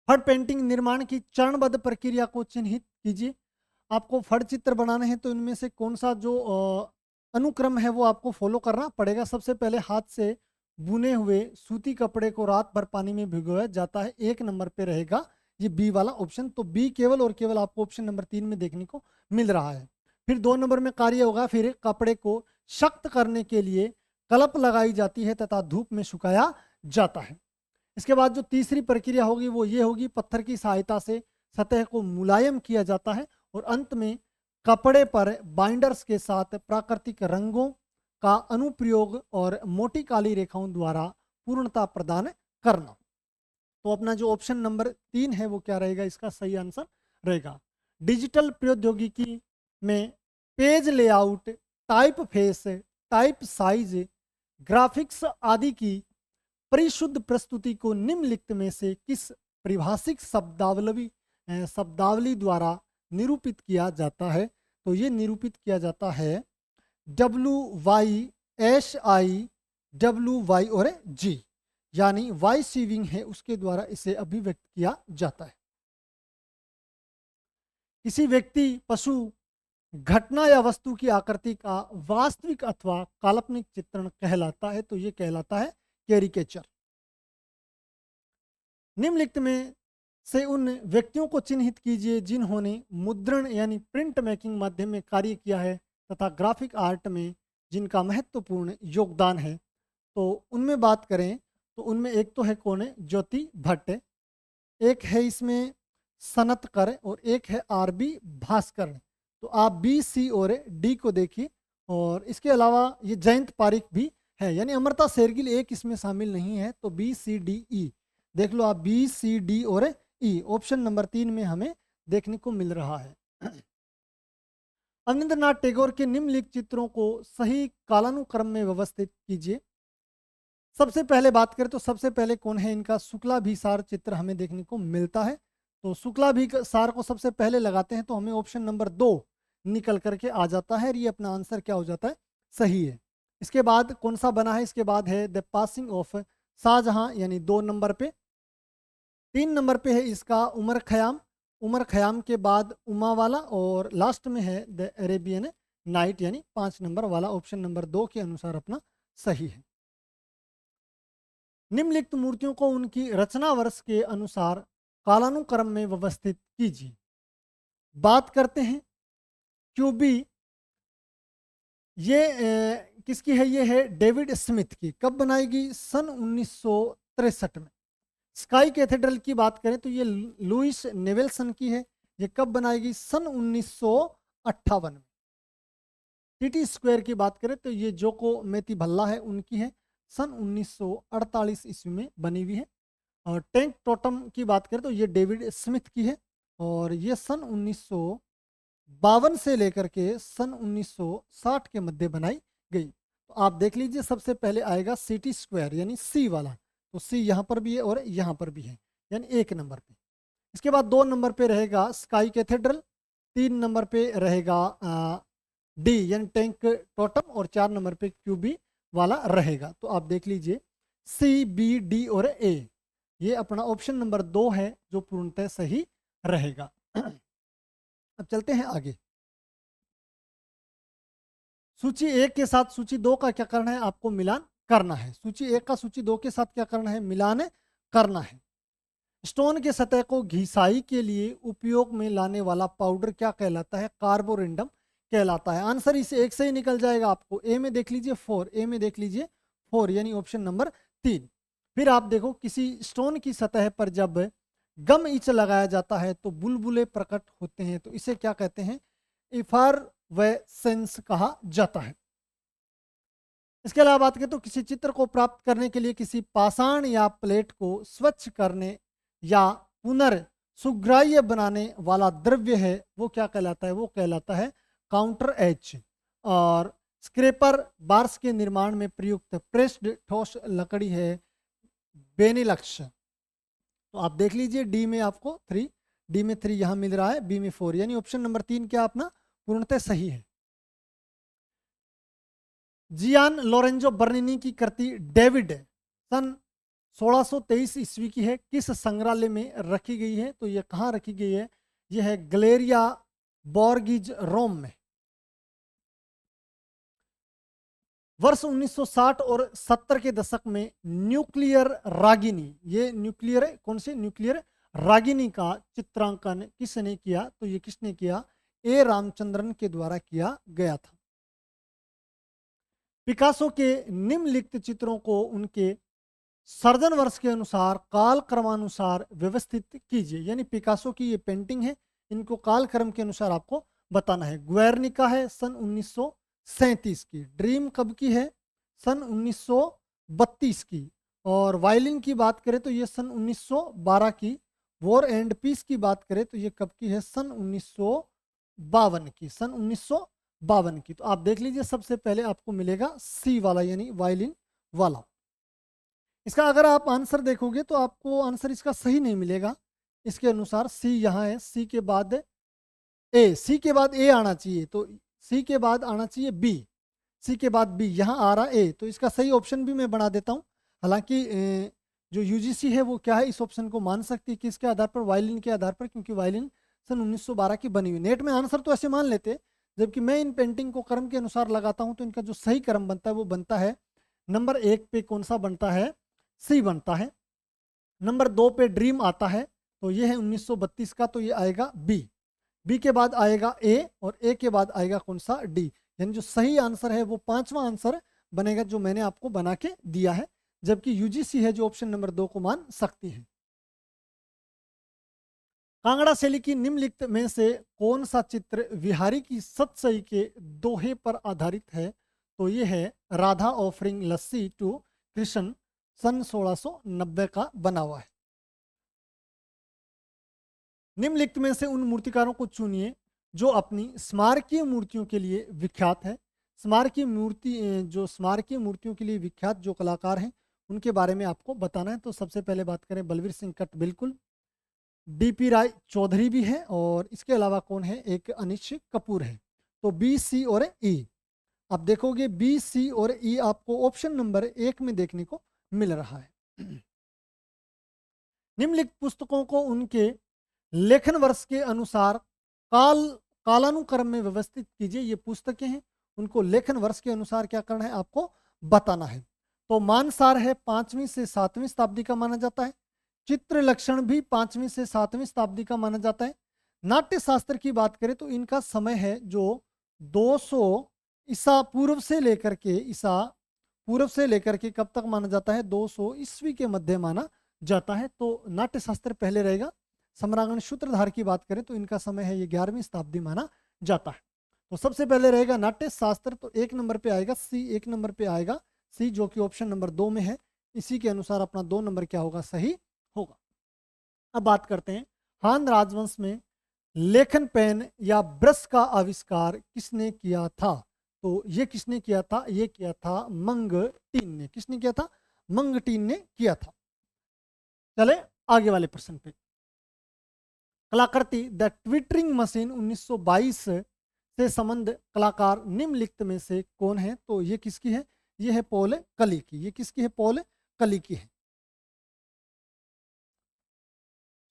S1: फड़ पेंटिंग निर्माण की चरणबद्ध प्रक्रिया को चिन्हित कीजिए। आपको फड़ चित्र बनाने हैं तो इनमें से कौन सा जो अनुक्रम है वो आपको फॉलो करना पड़ेगा। सबसे पहले हाथ से बुने हुए सूती कपड़े को रात भर पानी में भिगोया जाता है। 1 नंबर पे रहेगा ये बी वाला ऑप्शन। तो बी केवल और केवल आपको ऑप्शन नंबर 3 में देखने को मिल रहा है। फिर 2 नंबर में कार्य होगा, फिर कपड़े को सख्त करने के लिए कलप लगाई जाती है तथा धूप में सुखाया जाता है। इसके बाद जो तीसरी प्रक्रिया होगी वो ये होगी, पत्थर की सहायता से सतह को मुलायम किया जाता है और अंत में कपड़े पर बाइंडर्स के साथ प्राकृतिक रंगों का अनुप्रयोग और मोटी काली रेखाओं द्वारा पूर्णता प्रदान करना। तो अपना जो ऑप्शन नंबर 3 है वो क्या रहेगा, इसका सही आंसर रहेगा। डिजिटल प्रौद्योगिकी में page layout, type face, type size, graphics आदि की परिशुद्ध प्रस्तुति को निम्नलिखित में से किस परिभाषिक शब्दावली द्वारा निरूपित किया जाता है। तो ये निरूपित किया जाता है WYSI, WY और G यानी वाई सीविंग है उसके द्वारा इसे अभिव्यक्त किया जाता है। किसी व्यक्ति, पशु, घटना या वस्तु की आकृति का वास्तविक अथवा काल्पनिक चित्रण कहलाता है। तो ये कहलाता है कैरिकेचर। निम्नलिखित में से उन व्यक्तियों को चिन्हित कीजिए जिन्होंने मुद्रण यानी प्रिंट मेकिंग माध्यम में कार्य किया है तथा ग्राफिक आर्ट में जिनका महत्वपूर्ण योगदान है। तो उनमें बात करें तो उनमें एक तो है कौन है, ज्योति भट्ट, एक है इसमें सनतकर और एक है RB भास्कर। तो आप बी, सी और डी को देखिए। और इसके अलावा ये जयंत पारिक भी है यानी अमृता शेरगिल एक इसमें शामिल नहीं है। तो बी, सी, डी, ई देख लो आप, बी, सी, डी और ई ऑप्शन नंबर 3 में हमें देखने को मिल रहा है। अवनींद्रनाथ टैगोर के निम्नलिखित चित्रों को सही कालानुक्रम में व्यवस्थित कीजिए। सबसे पहले बात करें तो सबसे पहले कौन है इनका शुक्लाभिसार चित्र हमें देखने को मिलता है। तो शुक्लाभिसार को सबसे पहले लगाते हैं तो हमें ऑप्शन नंबर 2 निकल करके आ जाता है और ये अपना आंसर क्या हो जाता है, सही है। इसके बाद कौन सा बना है, इसके बाद है द पासिंग ऑफ शाहजहां यानी 2 नंबर पे। 3 नंबर पे है इसका उमर खयाम, उमर खयाम के बाद उमा वाला, और लास्ट में है द अरेबियन नाइट यानी 5 नंबर वाला। ऑप्शन नंबर 2 के अनुसार अपना सही है। निम्नलिखित मूर्तियों को उनकी रचना वर्ष के अनुसार कालानुक्रम में व्यवस्थित कीजिए। बात करते हैं क्यूबी, ये किसकी है, ये है डेविड स्मिथ की। कब बनाई गई, सन 1963 में। स्काई कैथेड्रल की बात करें तो ये लुइस नेवेल्सन की है। ये कब बनाई गई, सन 1958 में। टीटी स्क्वायर की बात करें तो ये जोको मेती भल्ला है, उनकी है, सन 1948 ईस्वी में बनी हुई है। और टैंक टोटम की बात करें तो ये डेविड स्मिथ की है और ये सन 1952 से लेकर के सन 1960 के मध्य बनाई गई। तो आप देख लीजिए सबसे पहले आएगा सिटी स्क्वायर यानी सी वाला, तो सी यहाँ पर भी है और यहाँ पर भी है यानी 1 नंबर पे। इसके बाद 2 नंबर पे रहेगा स्काई कैथेड्रल, 3 नंबर पे रहेगा डी यानी टैंक टोटम, और 4 नंबर पे क्यूबी वाला रहेगा। तो आप देख लीजिए सी, बी, डी और ए, ये अपना ऑप्शन नंबर 2 है जो पूर्णतः सही रहेगा। अब चलते हैं आगे। सूची 1 के साथ सूची 2 का क्या करना है, आपको मिलान करना है। सूची 1 का सूची 2 के साथ क्या करना है, मिलान करना है। स्टोन के सतह को घिसाई के लिए उपयोग में लाने वाला पाउडर क्या कहलाता है, कार्बोरेंडम कहलाता है। आंसर इसे 1 से ही निकल जाएगा आपको। ए में देख लीजिए 4, ए में देख लीजिए 4 यानी ऑप्शन नंबर 3। फिर आप देखो किसी स्टोन की सतह पर जब गम ईच लगाया जाता है तो बुलबुले प्रकट होते हैं, तो इसे क्या कहते हैं, इफारवेसेंस कहा जाता है। इसके अलावा बात करें तो किसी चित्र को प्राप्त करने के लिए किसी पाषाण या प्लेट को स्वच्छ करने या पुनर्सुग्राह्य बनाने वाला द्रव्य है वो क्या कहलाता है, वो कहलाता है काउंटर एच। और स्क्रेपर बार्स के निर्माण में प्रयुक्त प्रेस्ड ठोस लकड़ी है बेनिलक्स। तो आप देख लीजिए डी में आपको 3, डी में 3 यहां मिल रहा है, बी में 4 यानी ऑप्शन नंबर 3 क्या अपना पूर्णतः सही है। जियान लोरेंजो बर्निनी की कृति डेविड सन 1623 ईस्वी की है, किस संग्रहालय में रखी गई है, तो ये कहाँ रखी गई है, ये है गैलेरिया बोर्गिज रोम में। वर्ष 1960 और 70 के दशक में न्यूक्लियर रागिनी, ये न्यूक्लियर कौन से, न्यूक्लियर रागिनी का चित्रांकन किसने किया, तो ये किसने किया, ए रामचंद्रन के द्वारा किया गया था। पिकासो के निम्नलिखित चित्रों को उनके सर्जन वर्ष के अनुसार काल क्रमानुसार व्यवस्थित कीजिए। यानी पिकासो की ये पेंटिंग है, इनको काल क्रम के अनुसार आपको बताना है। ग्वेर्निका है सन 1937 की। ड्रीम कब की है, सन 1932 की। और वायलिन की बात करें तो ये सन 1912 की। वॉर एंड पीस की बात करें तो ये कब की है, सन 1952 की, सन 1952 की। तो आप देख लीजिए सबसे पहले आपको मिलेगा सी वाला यानी वायलिन वाला। इसका अगर आप आंसर देखोगे तो आपको आंसर इसका सही नहीं मिलेगा। इसके अनुसार सी यहाँ है, सी के बाद ए, सी के बाद ए आना चाहिए, तो सी के बाद आना चाहिए बी, सी के बाद बी, यहाँ आ रहा ए, तो इसका सही ऑप्शन भी मैं बना देता हूँ। हालांकि जो यूजीसी है वो क्या है, इस ऑप्शन को मान सकती है किसके आधार पर, वायलिन के आधार पर, क्योंकि वायलिन सन 1912 की बनी हुई। नेट में आंसर तो ऐसे मान लेते, जबकि मैं इन पेंटिंग को क्रम के अनुसार लगाता हूँ, तो इनका जो सही क्रम बनता है वो बनता है नंबर 1 पे कौन सा बनता है, सी बनता है। नंबर 2 पे ड्रीम आता है, तो ये है 1932 का, तो ये आएगा बी, बी के बाद आएगा ए, और ए के बाद आएगा कौन सा, डी। यानी जो सही आंसर है वो 5वां आंसर बनेगा जो मैंने आपको बना के दिया है, जबकि यूजीसी है जो ऑप्शन नंबर 2 को मान सकती है। कांगड़ा शैली की निम्नलिखित में से कौन सा चित्र विहारी की सतसई के दोहे पर आधारित है, तो ये है राधा ऑफरिंग लस्सी टू कृष्ण, सन 1690 का बना हुआ है। निम्नलिखित में से उन मूर्तिकारों को चुनिए जो अपनी स्मारकीय मूर्तियों के लिए विख्यात है। जो स्मारकीय मूर्तियों के लिए विख्यात जो कलाकार हैं उनके बारे में आपको बताना है। तो सबसे पहले बात करें बलवीर सिंह कट, बिल्कुल। डीपी राय चौधरी भी है और इसके अलावा कौन है, एक अनिश कपूर है। तो बी, सी और ई। आप देखोगे बी, सी और ई आपको ऑप्शन नंबर 1 में देखने को मिल रहा है। निम्नलिखित पुस्तकों को उनके लेखन वर्ष के अनुसार कालानुक्रम में व्यवस्थित कीजिए। ये पुस्तकें हैं, उनको लेखन वर्ष के अनुसार क्या करना है, आपको बताना है। तो मानसार है 5वीं से 7वीं शताब्दी का माना जाता है। चित्र लक्षण भी 5वीं से 7वीं शताब्दी का माना जाता है। नाट्य शास्त्र की बात करें तो इनका समय है जो 200 ईसा पूर्व से लेकर के कब तक माना जाता है, 200 ईस्वी के मध्य माना जाता है। तो नाट्य शास्त्र पहले रहेगा। सम्रांगण सूत्रधार की बात करें तो इनका समय है ये 11वीं शताब्दी माना जाता है। तो सबसे पहले रहेगा नाट्य शास्त्र, तो 1 नंबर पे आएगा सी, 1 नंबर पे आएगा सी, जो कि ऑप्शन नंबर 2 में है। इसी के अनुसार अपना 2 नंबर क्या होगा, सही होगा। अब बात करते हैं हान राजवंश में लेखन पेन या ब्रश का आविष्कार किसने किया था। तो ये किसने किया था, ये किया था मंगटीन ने। किसने किया था, मंगटीन ने किया था। चले आगे वाले प्रश्न पे। कलाकृति द ट्विटरिंग मशीन 1922 से संबंध कलाकार निम्नलिखित में से कौन है। तो ये किसकी है, ये है पॉल कली की। ये किसकी है, पॉल कली की है।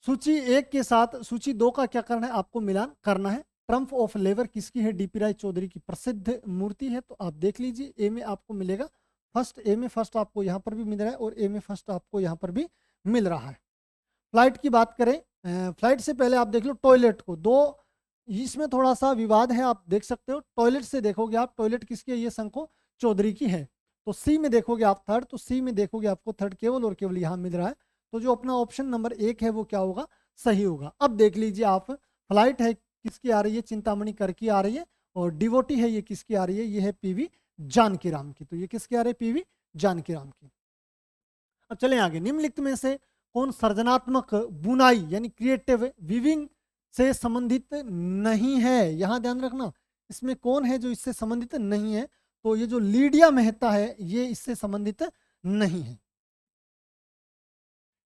S1: सूची 1 के साथ सूची 2 का क्या करना है, आपको मिलान करना है। ट्रम्प ऑफ लेवर किसकी है, डीपी राय चौधरी की प्रसिद्ध मूर्ति है। तो आप देख लीजिए, ए में आपको मिलेगा फर्स्ट, ए में फर्स्ट आपको यहाँ पर भी मिल रहा है और ए में फर्स्ट आपको यहाँ पर भी मिल रहा है। फ्लाइट की बात करें, फ्लाइट से पहले आप देख लो टॉयलेट को। इसमें थोड़ा सा विवाद है, आप देख सकते हो। टॉयलेट से देखोगे आप, टॉयलेट किसकी है, ये शंको चौधरी की है। तो सी में देखोगे आप थर्ड, तो सी में देखोगे आपको थर्ड केवल और केवल यहाँ मिल रहा है। तो जो अपना ऑप्शन नंबर 1 है वो क्या होगा, सही होगा। अब देख लीजिए आप, फ्लाइट है किसकी आ रही है, चिंतामणि कर की आ रही है। और डिवोटी है ये किसकी आ रही है, ये है पीवी जानकी राम की। तो ये किसकी आ रही है, पीवी जानकी राम की। अब चलें आगे। निम्नलिखित में से कौन सर्जनात्मक बुनाई यानी क्रिएटिव वीविंग से संबंधित नहीं है। यहां ध्यान रखना, इसमें कौन है जो इससे संबंधित नहीं है। तो ये जो लीडिया मेहता है ये इससे संबंधित नहीं है।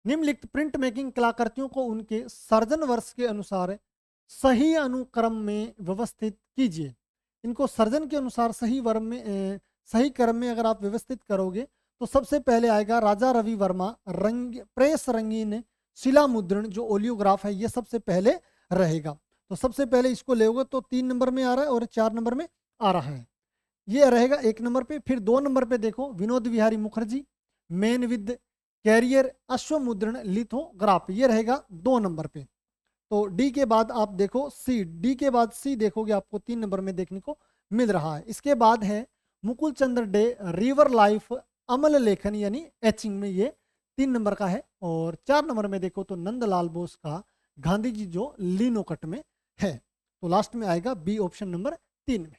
S1: निम्नलिखित प्रिंट मेकिंग कलाकृतियों को उनके सर्जन वर्ष के अनुसार सही अनुक्रम में व्यवस्थित कीजिए। इनको सर्जन के अनुसार सही क्रम में अगर आप व्यवस्थित करोगे तो सबसे पहले आएगा राजा रवि वर्मा प्रेस रंगीन शिला मुद्रण, जो ओलियोग्राफ है ये सबसे पहले रहेगा। तो सबसे पहले इसको लेओगे तो 3 नंबर में आ रहा है और 4 नंबर में आ रहा है, ये रहेगा 1 नंबर पे। फिर 2 नंबर पे देखो Vinod Vihari Mukherjee men with carrier अश्वमुद्रण लिथोग्राफ, ये रहेगा 2 नंबर पे। तो डी के बाद आप देखो सी, डी के बाद सी देखोगे आपको 3 नंबर में देखने को मिल रहा है। इसके बाद है मुकुल चंद्र डे रिवर लाइफ अमल लेखन यानी एचिंग में, ये 3 नंबर का है। और 4 नंबर में देखो तो नंदलाल बोस का गांधी जी जो लिनोकट में है। तो लास्ट में आएगा बी, ऑप्शन नंबर 3 में।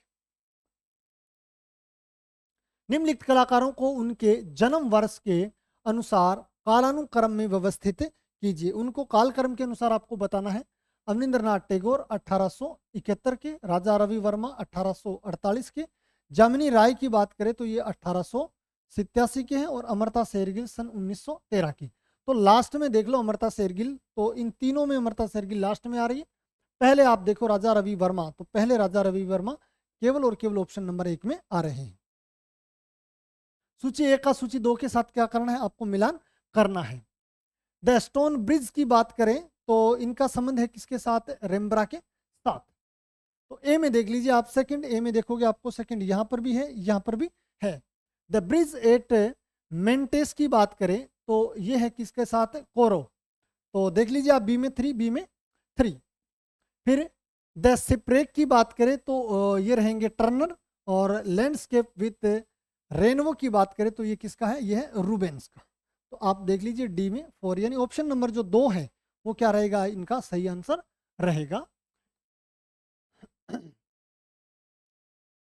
S1: निम्नलिखित कलाकारों को उनके जन्म वर्ष के अनुसार कालानुक्रम में व्यवस्थित कीजिए। उनको कालक्रम के अनुसार आपको बताना है। अवनींद्रनाथ टैगोर 1871 के, राजा रवि वर्मा 1848 के, जामिनी राय की बात करें तो ये 1887 के हैं और अमृता शेरगिल सन 1913 की। तो लास्ट में देख लो अमृता शेरगिल, तो इन तीनों में अमृता शेरगिल लास्ट में आ रही है। पहले आप देखो राजा रवि वर्मा, तो पहले राजा रवि वर्मा केवल और केवल ऑप्शन नंबर 1 में आ रहे हैं। सूची 1 का सूची 2 के साथ क्या करना है, आपको मिलान करना है। द स्टोन ब्रिज की बात करें तो इनका संबंध है किसके साथ, रेम्ब्रा के साथ। तो ए में देख लीजिए आप, सेकंड ए में देखोगे आपको सेकंड यहां पर भी है, यहां पर भी है। द ब्रिज एट मेंटेस की बात करें तो ये है किसके साथ, कोरो। तो देख लीजिए आप बी में 3, बी में 3। फिर द सिप्रेक की बात करें तो ये रहेंगे टर्नर। और लैंडस्केप विथ रेनवो की बात करें तो ये किसका है, ये है रूबेंस का। तो आप देख लीजिए डी में 4, यानी ऑप्शन नंबर जो 2 है वो क्या रहेगा, इनका सही आंसर रहेगा।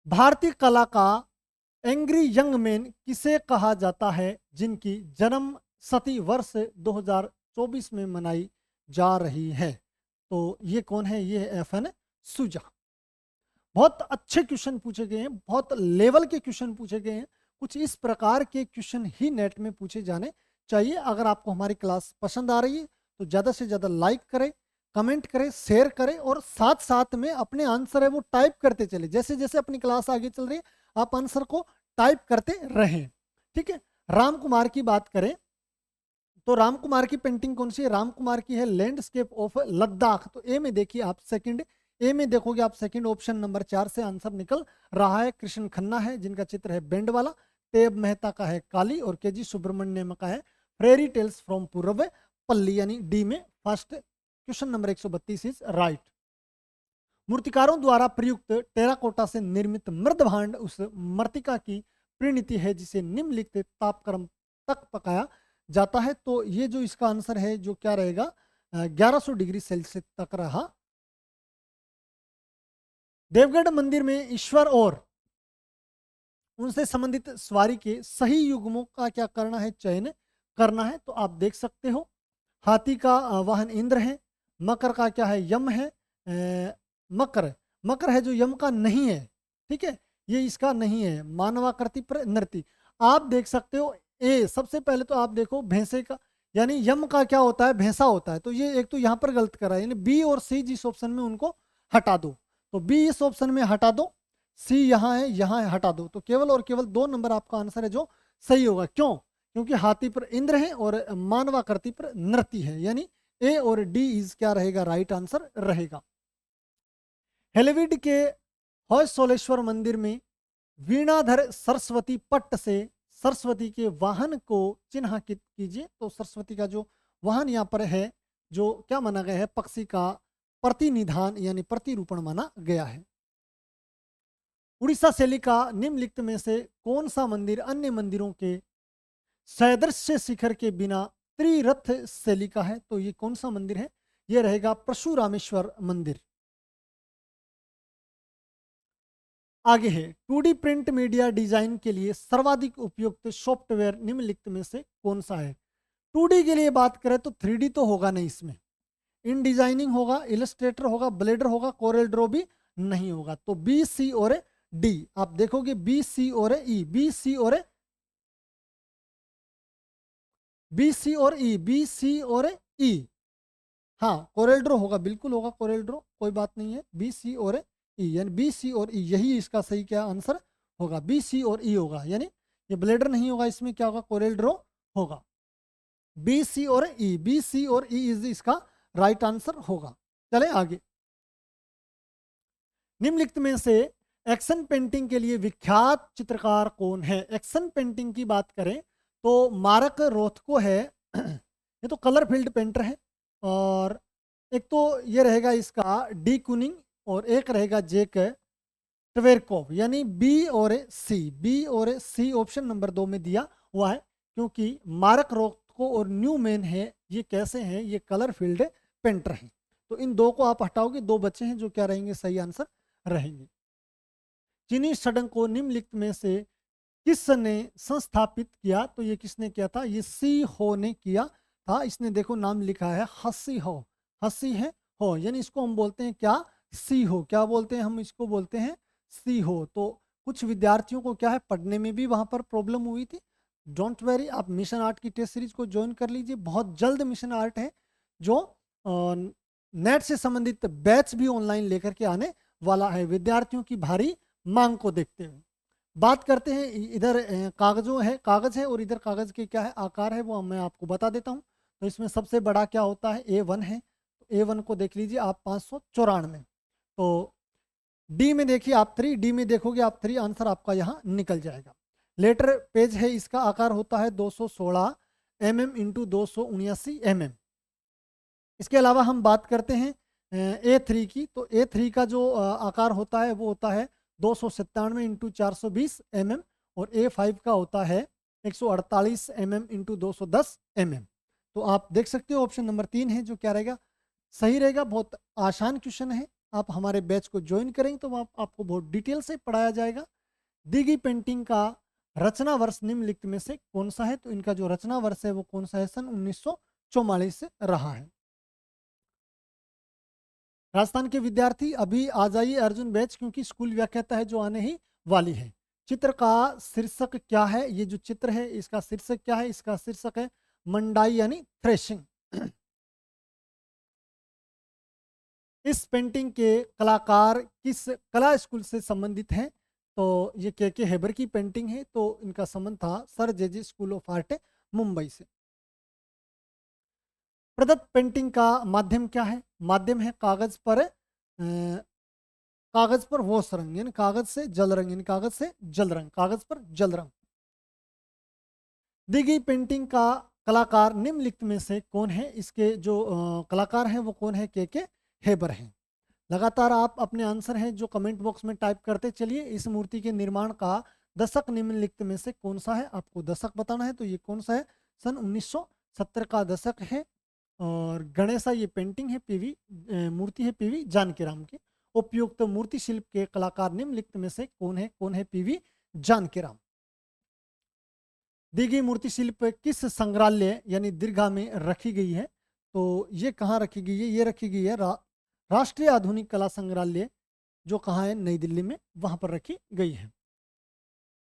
S1: भारतीय कला का एंग्री यंग मैन किसे कहा जाता है जिनकी जन्म शती वर्ष 2024 में मनाई जा रही है। तो ये कौन है? ये है FN सुजा। बहुत अच्छे क्वेश्चन पूछे गए हैं, बहुत लेवल के क्वेश्चन पूछे गए हैं। कुछ इस प्रकार के क्वेश्चन ही नेट में पूछे जाने चाहिए। अगर आपको हमारी क्लास पसंद आ रही है तो ज़्यादा से ज़्यादा लाइक करें, कमेंट करें, शेयर करें और साथ साथ में अपने आंसर है वो टाइप करते चले। जैसे जैसे अपनी क्लास आगे चल रही है आप आंसर को टाइप करते रहें, ठीक है। राम कुमार की बात करें तो राम कुमार की पेंटिंग कौन सी है? राम कुमार की है लैंडस्केप ऑफ लद्दाख। तो ए में देखिए आप सेकंड, ए में देखोगे आप सेकंड ऑप्शन नंबर 4 से आंसर निकल रहा है। कृष्ण खन्ना है जिनका चित्र है बैंड वाला, तेब मेहता का है काली और केजी सुब्रमण्यम का है फेरी टेल्स फ्रॉम पूर्व पल्ली, यानी डी में first question number 132 is right. मूर्तिकारों द्वारा प्रयुक्त टेराकोटा से निर्मित मृद भांड उस मृतिका की परिणति है जिसे निम्नलिखित तापक्रम तक पकाया जाता है। तो ये जो इसका आंसर है जो क्या रहेगा? 1100 डिग्री सेल्सियस तक रहा। देवगढ़ मंदिर में ईश्वर और उनसे संबंधित सवारी के सही युग्मों का क्या करना है? चयन करना है। तो आप देख सकते हो हाथी का वाहन इंद्र है, मकर का क्या है? यम है, मकर मकर है जो यम का नहीं है, ठीक है, ये इसका नहीं है। मानवाकृति पर नृति आप देख सकते हो। ए सबसे पहले तो आप देखो भैंसे का, यानी यम का क्या होता है? भैंसा होता है। तो ये एक तो यहाँ पर गलत करा है, यानी बी और सी जिस ऑप्शन में उनको हटा दो। तो बी इस ऑप्शन में हटा दो, सी यहाँ है, यहाँ है, हटा दो। तो केवल और केवल 2 नंबर आपका आंसर है जो सही होगा। क्यों? क्योंकि हाथी पर इंद्र है और मानवाकृति पर नृति है, यानी ए और डी इज क्या रहेगा? राइट आंसर रहेगा। हेलेविड के हौसोलेश्वर मंदिर में वीणाधर सरस्वती पट्ट से सरस्वती के वाहन को चिन्हित कीजिए। तो सरस्वती का जो वाहन यहाँ पर है जो क्या माना गया है? पक्षी का प्रतिनिधान यानी प्रतिरूपण माना गया है। उड़ीसा शैली का निम्नलिखित में से कौन सा मंदिर अन्य मंदिरों के सदृश्य शिखर के बिना त्रिरथ शैली का है? तो ये कौन सा मंदिर है? ये रहेगा परशुरामेश्वर मंदिर। आगे है 2D प्रिंट मीडिया डिजाइन के लिए सर्वाधिक उपयुक्त सॉफ्टवेयर निम्नलिखित में से कौन सा है? 2D के लिए बात करें तो 3D तो होगा नहीं इसमें, इन डिजाइनिंग होगा, इलस्ट्रेटर होगा, ब्लेडर होगा, कोरेल ड्रॉ भी नहीं होगा। तो बी, सी और डी आप देखोगे, बी, सी और ई, बी, सी और बी, सी और ई, बी, सी और ई। हाँ कोरेल ड्रॉ होगा, बिल्कुल होगा कोरेल ड्रॉ, कोई बात नहीं है। बी, सी और ई, यानी बी, सी और ई यही इसका सही क्या आंसर होगा? बी, सी और ई होगा, यानी ये ब्लेडर नहीं होगा, इसमें क्या होगा? कोरेल ड्रॉ होगा। बी, सी और ई, बी, सी और ई इज इसका राइट आंसर होगा। चले आगे। निम्नलिखित में से एक्शन पेंटिंग के लिए विख्यात चित्रकार कौन है? एक्शन पेंटिंग की बात करें तो मार्क रोथको है ये तो कलर फील्ड पेंटर है। और एक तो ये रहेगा इसका डी कुनिंग और एक रहेगा जेक ट्वेरकोव, यानी बी और सी, बी और सी ऑप्शन नंबर 2 में दिया हुआ है। क्योंकि मार्क रोथको और न्यूमैन है, ये कैसे हैं? ये कलर फील्ड पेंटर हैं। तो इन दो को आप हटाओगे, 2 बच्चे हैं जो क्या रहेंगे? सही आंसर रहेंगे। चीनी सड़क को निम्नलिखित में से किसने संस्थापित किया? तो ये किसने किया था? ये सी हो ने किया था। इसने देखो नाम लिखा है हसी हो, हसी है हो, यानी इसको हम बोलते हैं क्या? सी हो। क्या बोलते हैं हम? इसको बोलते हैं सी हो। तो कुछ विद्यार्थियों को क्या है पढ़ने में भी वहां पर प्रॉब्लम हुई थी। डोंट वेरी, आप मिशन आर्ट की टेस्ट सीरीज को ज्वाइन कर लीजिए। बहुत जल्द मिशन आर्ट है जो नेट से संबंधित बैच भी ऑनलाइन लेकर के आने वाला है, विद्यार्थियों की भारी मांग को देखते हुए। बात करते हैं इधर कागज है और इधर कागज के क्या है आकार है वो मैं आपको बता देता हूं। तो इसमें सबसे बड़ा क्या होता है? A1 है। तो A1 को देख लीजिए आप 594। तो डी में देखिए आप 3, डी में देखोगे आप 3, आंसर आपका यहाँ निकल जाएगा। लेटर पेज है, इसका आकार होता है 216 mm इंटू 279 mm। इसके अलावा हम बात करते हैं A3 की। तो A3 का जो आकार होता है वो होता है 297 इंटू 420 mm और A5 का होता है 148 mm इंटू 210 mm। तो आप देख सकते हो ऑप्शन नंबर 3 है जो क्या रहेगा? सही रहेगा। बहुत आसान क्वेश्चन है, आप हमारे बैच को ज्वाइन करेंगे तो आपको बहुत डिटेल से पढ़ाया जाएगा। दी गई पेंटिंग का रचना वर्ष निम्नलिखित में से कौन सा है? तो इनका जो रचना वर्ष है वो कौन सा है? सन 1944 से रहा है। राजस्थान के विद्यार्थी अभी आ जाइए अर्जुन बैच, क्योंकि स्कूल व्याख्याता है जो आने ही वाली है। चित्र का शीर्षक क्या है? ये जो चित्र है इसका शीर्षक क्या है? इसका शीर्षक है मंडाई यानी थ्रेशिंग। इस पेंटिंग के कलाकार किस कला स्कूल से संबंधित हैं? तो ये के हेबर की पेंटिंग है, तो इनका संबंध था sir J school of art Mumbai से। प्रदत्त पेंटिंग का माध्यम क्या है? माध्यम है कागज पर वोस रंग, यानी कागज से जल रंग, यानी कागज से जल रंग, कागज पर जल रंग। दी गई पेंटिंग का कलाकार निम्नलिखित में से कौन है? इसके जो कलाकार हैं वो कौन है? के हेबर हैं। लगातार आप अपने आंसर हैं जो कमेंट बॉक्स में टाइप करते चलिए। इस मूर्ति के निर्माण का दशक निम्नलिखित में से कौन सा है? आपको दशक बताना है, तो ये कौन सा है? सन 1970 का दशक है। और गणेशा ये पेंटिंग है, मूर्ति है पीवी जानकीराम की। उपयुक्त मूर्ति शिल्प के कलाकार निम्नलिखित में से कौन है? कौन है? पीवी जानकीराम। दी गई मूर्ति शिल्प किस संग्रहालय यानी दीर्घा में रखी गई है? तो ये कहाँ रखी गई है? ये रखी गई है राष्ट्रीय आधुनिक कला संग्रहालय, जो कहाँ है? नई दिल्ली में, वहां पर रखी गई है।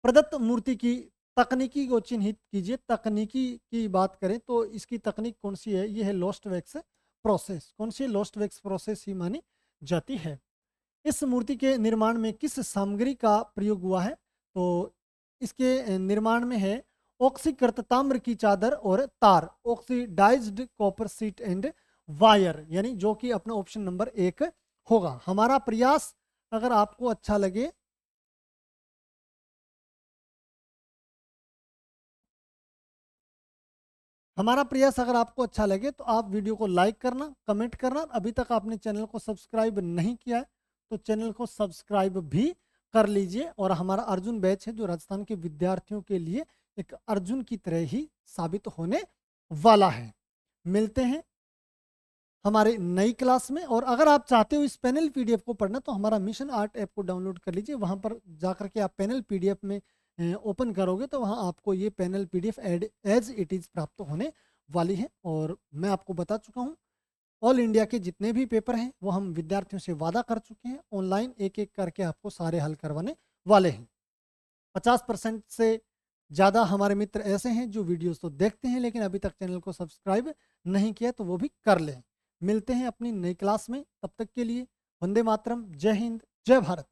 S1: प्रदत्त मूर्ति की तकनीकी को चिन्हित कीजिए। तकनीकी की बात करें तो इसकी तकनीक कौन सी है? ये है लोस्ट वैक्स प्रोसेस। कौन सी? लोस्ट वैक्स प्रोसेस ही मानी जाती है। इस मूर्ति के निर्माण में किस सामग्री का प्रयोग हुआ है? तो इसके निर्माण में है ऑक्सीकृत ताम्र की चादर और तार, oxidised copper sheet and wire, यानी जो कि अपना ऑप्शन नंबर 1 होगा। हमारा प्रयास अगर आपको अच्छा लगे तो आप वीडियो को लाइक करना, कमेंट करना। अभी तक आपने चैनल को सब्सक्राइब नहीं किया है तो चैनल को सब्सक्राइब भी कर लीजिए। और हमारा अर्जुन बैच है जो राजस्थान के विद्यार्थियों के लिए एक अर्जुन की तरह ही साबित होने वाला है। मिलते हैं हमारे नई क्लास में। और अगर आप चाहते हो इस पैनल पीडीएफ को पढ़ना तो हमारा मिशन आर्ट ऐप को डाउनलोड कर लीजिए। वहां पर जाकर के आप पैनल पीडीएफ में ओपन करोगे तो वहां आपको ये panel PDF as it is प्राप्त होने वाली है। और मैं आपको बता चुका हूँ ऑल इंडिया के जितने भी पेपर हैं वो हम विद्यार्थियों से वादा कर चुके हैं, ऑनलाइन एक एक करके आपको सारे हल करवाने वाले हैं। 50% से ज़्यादा हमारे मित्र ऐसे हैं जो वीडियोस तो देखते हैं लेकिन अभी तक चैनल को सब्सक्राइब नहीं किया, तो वो भी कर लें। मिलते हैं अपनी नई क्लास में, तब तक के लिए वंदे मातरम, जय हिंद, जय भारत।